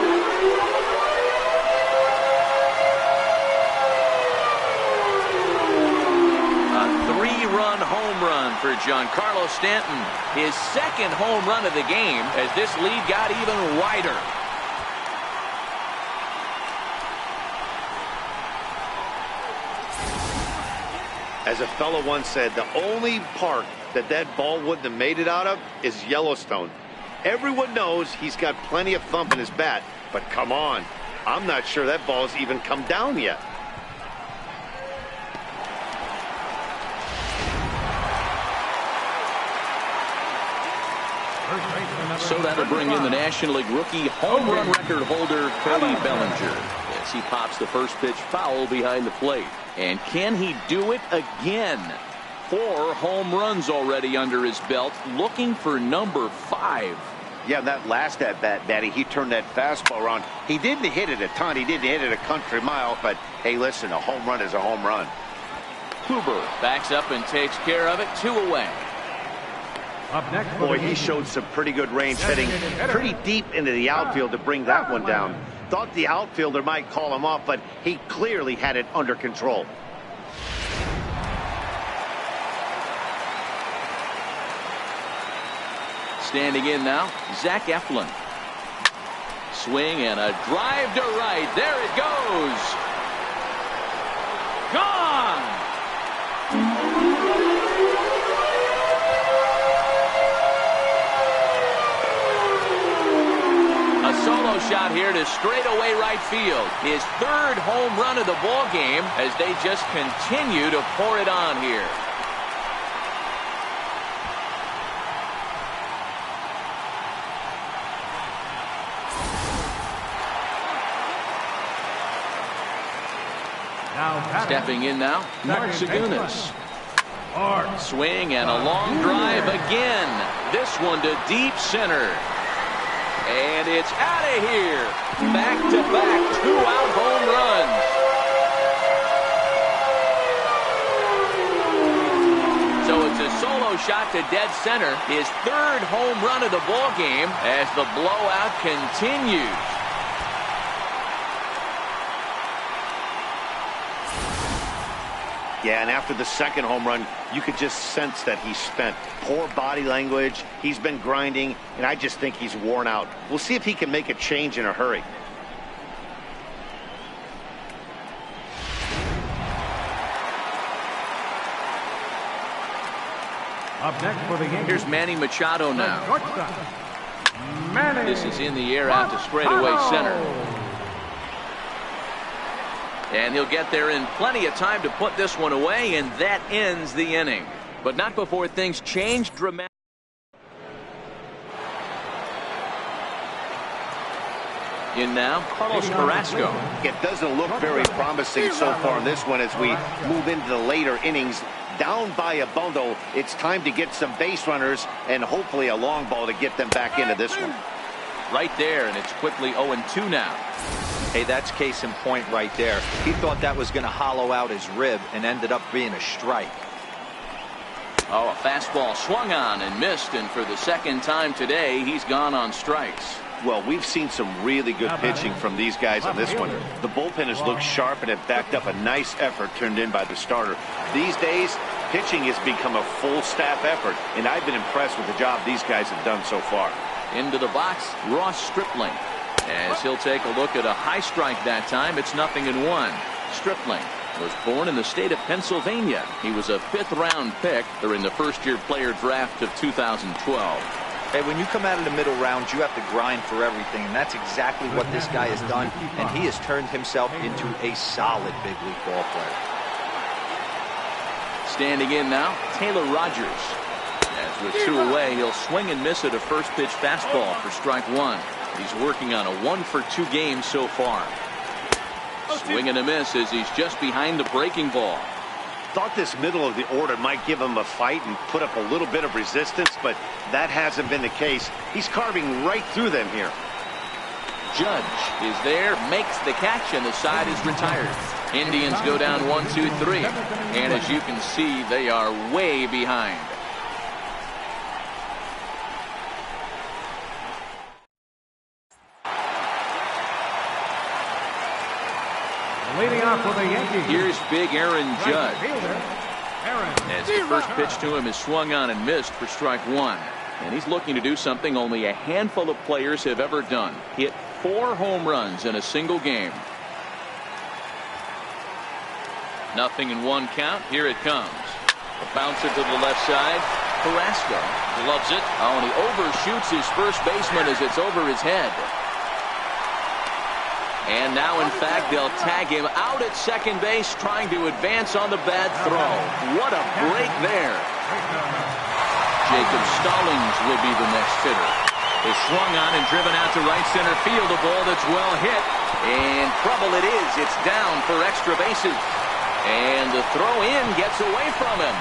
A three-run home run for Giancarlo Stanton. His second home run of the game as this lead got even wider. As a fellow once said, the only park that ball wouldn't have made it out of is Yellowstone. Everyone knows he's got plenty of thump in his bat, but come on, I'm not sure that ball's even come down yet. So that'll bring in the National League rookie home run record holder Cody Bellinger as he pops the first pitch foul behind the plate. And can he do it again? 4 home runs already under his belt, looking for number 5. Yeah, that last at-bat, Matty, he turned that fastball around. He didn't hit it a ton. He didn't hit it a country mile, but hey, listen, a home run is a home run. Kluber backs up and takes care of it. 2 away. Up next, Boy, he showed some pretty good range, heading pretty deep into the outfield to bring that one down. Thought the outfielder might call him off, but he clearly had it under control. Standing in now, Zach Eflin. Swing and a drive to right. There it goes. Gone. A solo shot here to straightaway right field. His 3rd home run of the ball game as they just continue to pour it on here. Stepping in now, Mark Zagunis. Swing and a long drive again. This one to deep center. And it's out of here. Back-to-back 2-out home runs. solo shot to dead center. His third home run of the ball game as the blowout continues. Yeah, and after the second home run, you could just sense that he's spent. Poor body language, he's been grinding, and I just think he's worn out. We'll see if he can make a change in a hurry. Up next for the Yankees. Here's Manny Machado now. Manny This is in the air out to straightaway center. And he'll get there in plenty of time to put this one away, and that ends the inning. But not before things change dramatically. In now, Carlos Carrasco. It doesn't look very promising so far in this one as we move into the later innings. Down by a bundle, it's time to get some base runners and hopefully a long ball to get them back into this one. Right there, and it's quickly 0-2 now. Hey, that's case in point right there. He thought that was going to hollow out his rib and ended up being a strike. Oh, a fastball swung on and missed, and for the second time today, he's gone on strikes. Well, we've seen some really good pitching from these guys on this one. The bullpen has looked sharp and have backed up a nice effort turned in by the starter. These days, pitching has become a full staff effort, and I've been impressed with the job these guys have done so far. Into the box, Ross Stripling. As he'll take a look at a high strike that time, it's 0-1. Stripling was born in the state of Pennsylvania. He was a 5th-round pick during the first-year player draft of 2012. Hey, when you come out of the middle rounds, you have to grind for everything, and that's exactly what this guy has done, and he has turned himself into a solid big league ball player. Standing in now, Taylor Rogers. As with 2 away, he'll swing and miss at a first-pitch fastball for strike 1. He's working on a 1-for-2 game so far. Swing and a miss as he's just behind the breaking ball. Thought this middle of the order might give him a fight and put up a little bit of resistance, but that hasn't been the case. He's carving right through them here. Judge is there, makes the catch, and the side is retired. Indians go down 1-2-3, and as you can see, they are way behind. Leading off for the Yankees. Here's big Aaron Judge. Aaron. As the first pitch to him is swung on and missed for strike 1. And he's looking to do something only a handful of players have ever done. Hit 4 home runs in a single game. 0-1 count. Here it comes. A bouncer to the left side. Carrasco gloves it. Oh, and he overshoots his first baseman as it's over his head. And now, in fact, they'll tag him out at second base, trying to advance on the bad throw. What a break there. Jacob Stallings will be the next hitter. Is swung on and driven out to right center field. A ball that's well hit. And trouble it is. It's down for extra bases. And the throw in gets away from him.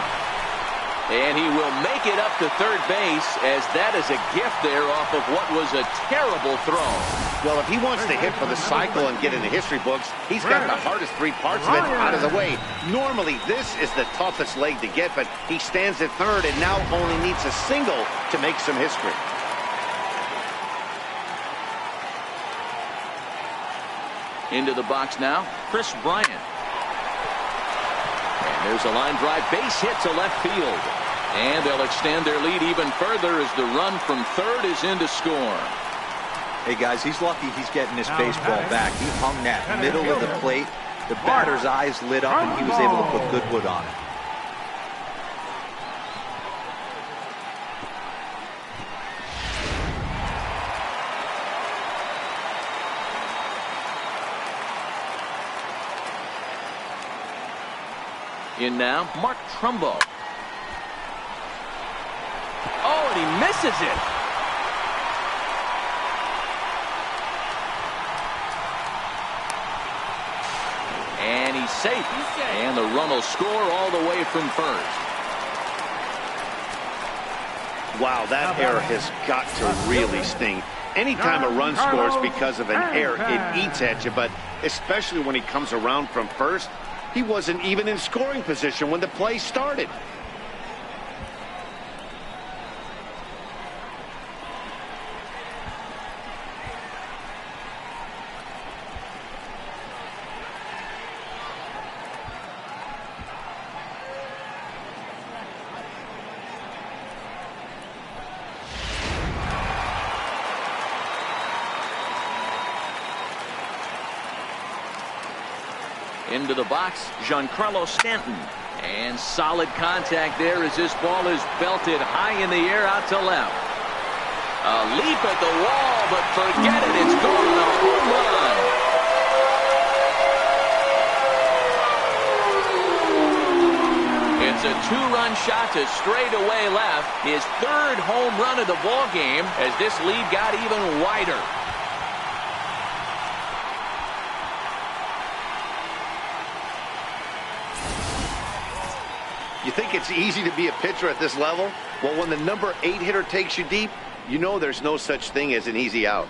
And he will make it up to third base, as that is a gift there off of what was a terrible throw. Well, if he wants to hit for the cycle and get in the history books, he's got the hardest 3 parts of it out of the way. Normally, this is the toughest leg to get, but he stands at third and now only needs a single to make some history. Into the box now, Chris Bryant. And there's a line drive base hit to left field. And they'll extend their lead even further as the run from third is in to score. Hey, guys, he's lucky he's getting this baseball back. He hung that middle of the plate. The batter's eyes lit up, and he was able to put good wood on it. In now, Mark Trumbo. Oh, and he misses it. And he's safe. And the run will score all the way from first. Wow, that error has got to really sting. Anytime a run scores because of an error, it eats at you, but especially when he comes around from first, he wasn't even in scoring position when the play started. Into the box, Giancarlo Stanton. And solid contact there as this ball is belted high in the air out to left. A leap at the wall, but forget it. It's gone. A home run. It's a two-run shot to straightaway left. His third home run of the ball game as this lead got even wider. You think it's easy to be a pitcher at this level? Well, when the number 8 hitter takes you deep, you know there's no such thing as an easy out.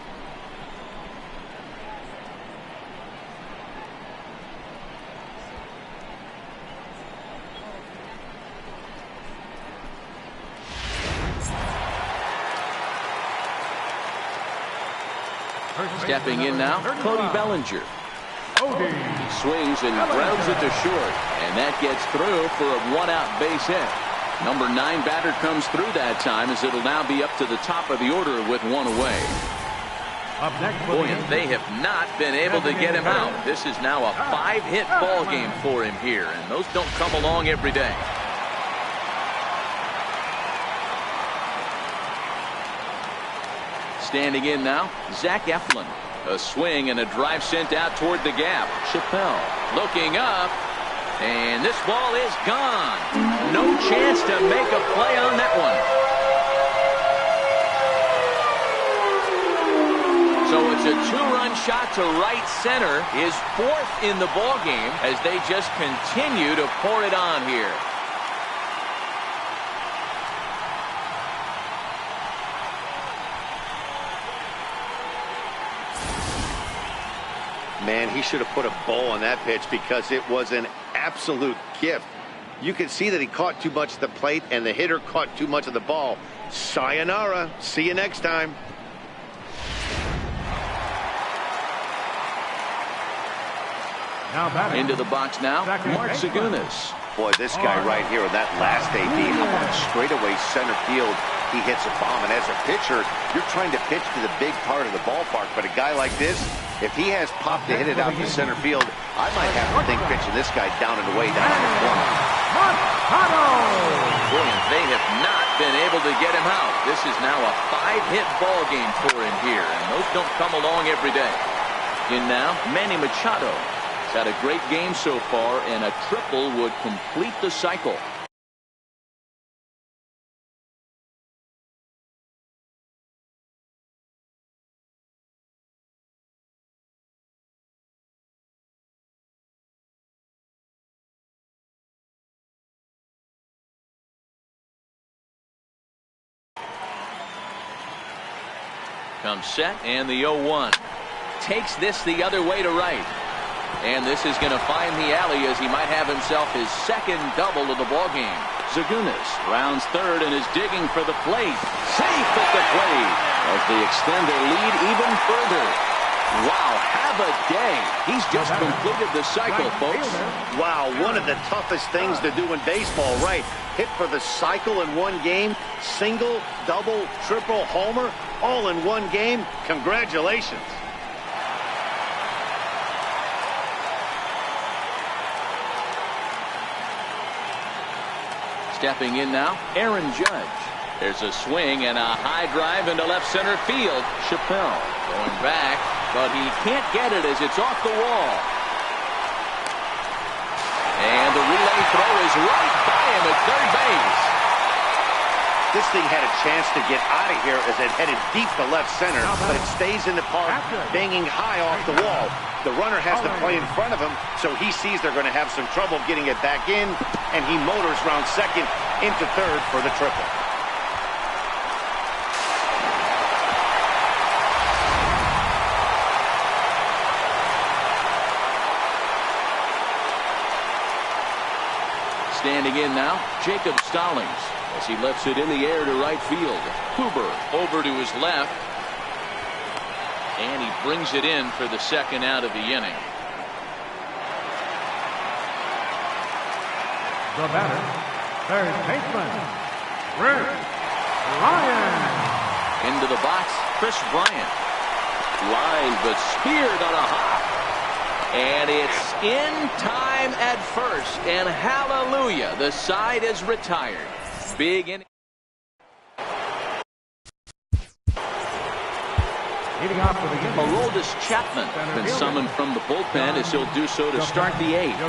Stepping in now, Cody Bellinger. He swings and grounds it to short, and that gets through for a one-out base hit. Number 9 batter comes through that time as it'll now be up to the top of the order with one away. Boy, and they have not been able to get him out. This is now a 5-hit ball game for him here, and those don't come along every day. Standing in now, Zach Eflin. A swing and a drive sent out toward the gap. Chappelle looking up, and this ball is gone. No chance to make a play on that one. So it's a two-run shot to right center, his 4th in the ball game as they just continue to pour it on here. Man, he should have put a bow on that pitch because it was an absolute gift. You can see that he caught too much of the plate and the hitter caught too much of the ball. Sayonara. See you next time. Into the box now, Mark Zagunis. Boy, this guy right here in that last AB, how about straightaway center field he hits a bomb. And as a pitcher, you're trying to pitch to the big part of the ballpark. But a guy like this, if he has pop to hit it out to center field, I might have to think pitching this guy down and away down in the corner. Boy, and they have not been able to get him out. This is now a 5-hit ball game for him here, and those don't come along every day. In now, Manny Machado. He's had a great game so far, and a triple would complete the cycle. Comes set, and the 0-1. Takes this the other way to right. And this is going to find the alley as he might have himself his second double of the ballgame. Zagunis rounds third and is digging for the plate. Safe at the plate as they extend their lead even further. Wow, have a day. He's just completed the cycle, folks. Wow, one of the toughest things to do in baseball, right? Hit for the cycle in one game, single, double, triple, homer, all in one game. Congratulations. Stepping in now, Aaron Judge. There's a swing and a high drive into left center field. Chappelle going back, but he can't get it as it's off the wall. And the relay throw is right by him at third base. This thing had a chance to get out of here as it headed deep to left center, but it stays in the park, banging high off the wall. The runner has to play in front of him, so he sees they're going to have some trouble getting it back in, and he motors round second into third for the triple. Standing in now, Jacob Stallings as he lets it in the air to right field. Huber over to his left. And he brings it in for the second out of the inning. The batter, third baseman, Chris Bryant. Into the box, Chris Bryant. Line, but speared on a hop. And it's in time at first, and hallelujah, the side is retired. Big inning. Leading off for the game. Aroldis Chapman been summoned from the bullpen as he'll do so to start the eighth.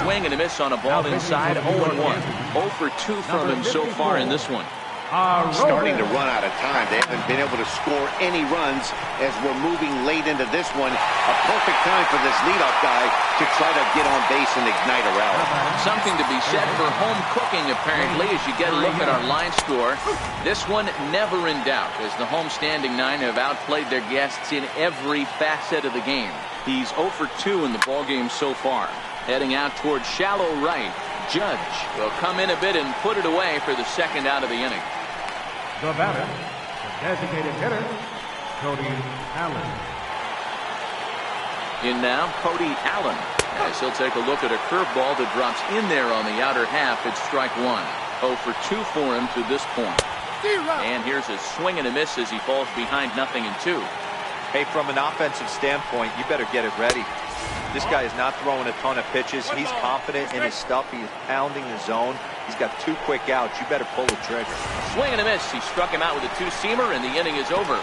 Swing and a miss on a ball inside, 0-1. 0 for 2 from him so far in this one. Starting to run out of time. They haven't been able to score any runs as we're moving late into this one. A perfect time for this leadoff guy to try to get on base and ignite a rally. Something to be said for home cooking, apparently, as you get a look at our line score. This one never in doubt, as the home-standing 9 have outplayed their guests in every facet of the game. He's 0 for 2 in the ballgame so far. Heading out towards shallow right. Judge will come in a bit and put it away for the second out of the inning. The batter, the designated hitter, Cody Allen. In now, Cody Allen, as he'll take a look at a curveball that drops in there on the outer half. It's strike 1. 0 for 2 for him to this point. And here's a swing and a miss as he falls behind 0-2. Hey, from an offensive standpoint, you better get it ready. This guy is not throwing a ton of pitches. He's confident in his stuff. He's pounding the zone. He's got 2 quick outs. You better pull the trigger. Swing and a miss. He struck him out with a 2-seamer, and the inning is over.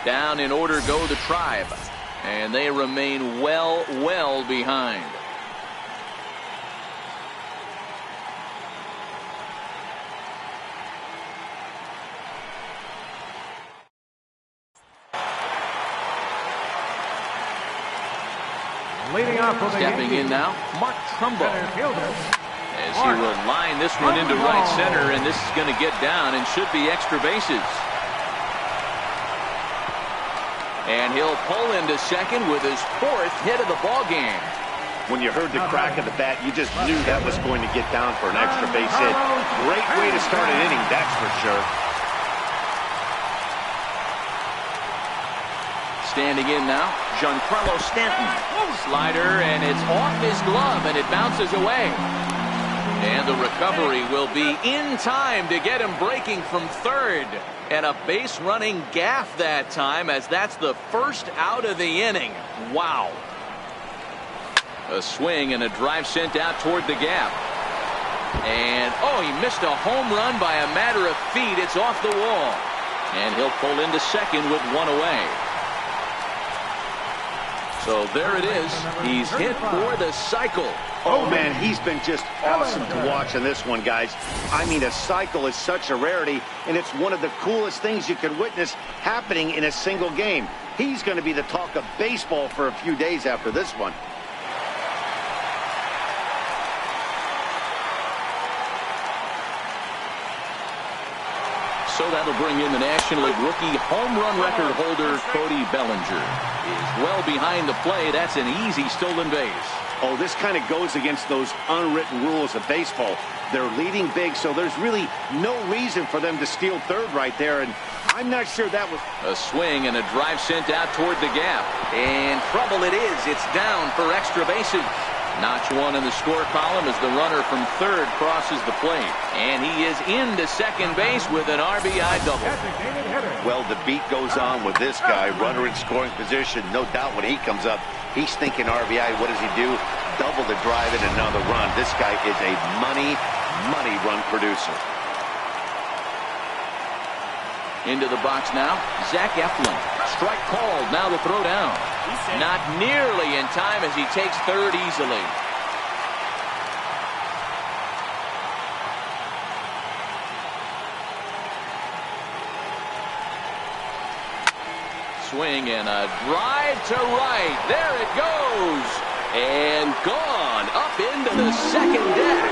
Down in order go the Tribe, and they remain well behind. Leading off for the Stepping in now, Mark Trumbo, center fielder, as he will line this one into right center, and this is going to get down and should be extra bases. And he'll pull into second with his 4th hit of the ball game. When you heard the crack of the bat, you just knew that was going to get down for an extra base hit. Great way to start an inning, that's for sure. Standing in now, Giancarlo Stanton. Slider, and it's off his glove, and it bounces away. And the recovery will be in time to get him breaking from third. And a base-running gaff that time, as that's the first out of the inning. Wow. A swing and a drive sent out toward the gap. And, oh, he missed a home run by a matter of feet. It's off the wall. And he'll pull into second with 1 away. So there it is. He's hit for the cycle. Oh, man, he's been just awesome to watch in this one, guys. I mean, a cycle is such a rarity, and it's one of the coolest things you could witness happening in a single game. He's going to be the talk of baseball for a few days after this one. So that'll bring in the National League rookie home run record holder, Cody Bellinger. Is well behind the play. That's an easy stolen base. Oh, this kind of goes against those unwritten rules of baseball. They're leading big, so there's really no reason for them to steal third right there, and I'm not sure that was... A swing and a drive sent out toward the gap. And trouble it is. It's down for extra bases. Notch 1 in the score column as the runner from third crosses the plate. And he is into second base with an RBI double. Well, the beat goes on with this guy. Runner in scoring position. No doubt when he comes up, he's thinking RBI. What does he do? Double the drive and another run. This guy is a money run producer. Into the box now, Zach Eflin. Strike called, now the throw down. Not nearly in time as he takes third easily. Swing and a drive to right. There it goes. And gone up into the second deck.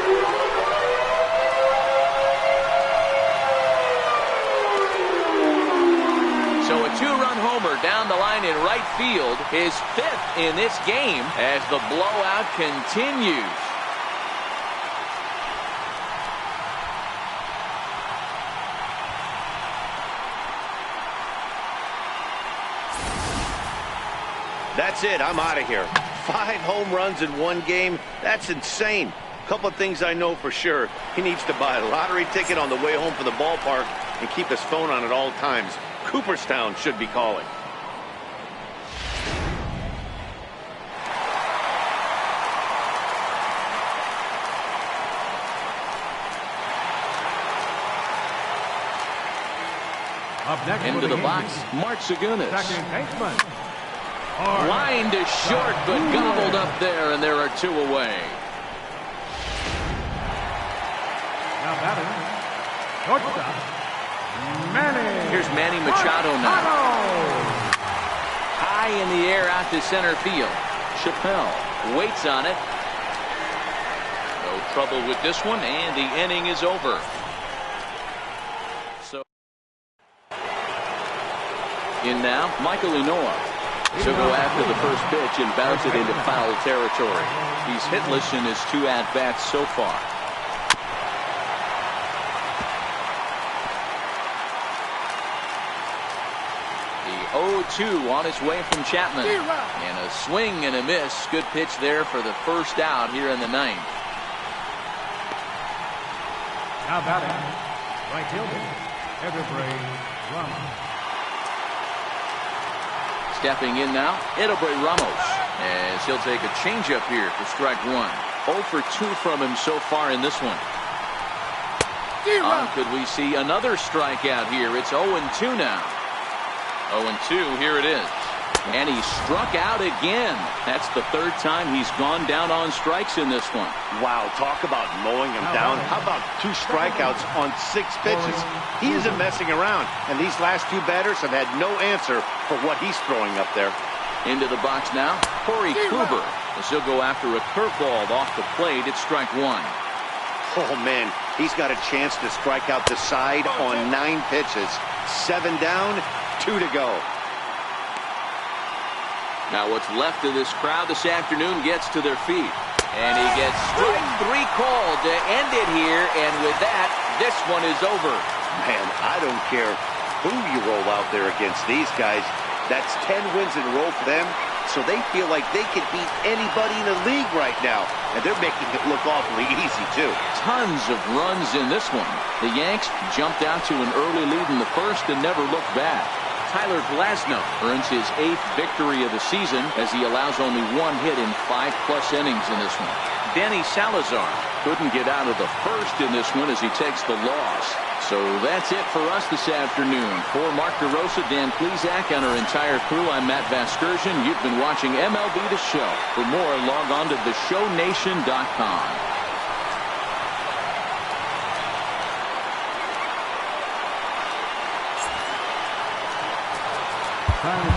So a 2-run homer down the line in right field, his 5th in this game as the blowout continues. That's it. I'm out of here. 5 home runs in one game. That's insane. A couple of things I know for sure. He needs to buy a lottery ticket on the way home from the ballpark and keep his phone on at all times. Cooperstown should be calling. Up next Into for the the box, Yankees, Mark Zagunis. second baseman. Line to short, but gobbled up there, and there are 2 away. Now batting, shortstop, Manny. Here's Manny Machado now. High in the air out to center field. Chappelle waits on it. No trouble with this one, and the inning is over. So in now, Michael Enoa. He'll go after the first pitch and bounce it into foul territory. He's hitless in his 2 at-bats so far. The 0-2 on its way from Chapman. And a swing and a miss. Good pitch there for the first out here in the 9th. Now batting, right fielder, Everbrey Ramos. Stepping in now, Edobrey Ramos, as he'll take a changeup here for strike 1. 0 for 2 from him so far in this one. Could we see another strikeout here? It's 0-2 now. 0-2, here it is. And he struck out again. That's the 3rd time he's gone down on strikes in this one. Wow, talk about mowing him down. How about 2 strikeouts on 6 pitches? He isn't messing around, and these last 2 batters have had no answer for what he's throwing up there. Into the box now, Corey Kluber, as he'll go after a curveball off the plate. It's strike 1. Oh, man, he's got a chance to strike out the side on 9 pitches. 7 down, 2 to go. Now what's left of this crowd this afternoon gets to their feet. And he gets strike 3 called to end it here. And with that, this one is over. Man, I don't care who you roll out there against these guys. That's 10 wins in a row for them. So they feel like they can beat anybody in the league right now. And they're making it look awfully easy, too. Tons of runs in this one. The Yanks jumped out to an early lead in the first and never looked back. Tyler Glasnow earns his 8th victory of the season as he allows only 1 hit in 5+ innings in this one. Danny Salazar couldn't get out of the first in this one as he takes the loss. So that's it for us this afternoon. For Mark DeRosa, Dan Plesac, and our entire crew, I'm Matt Vasgersian. You've been watching MLB The Show. For more, log on to theshownation.com. Time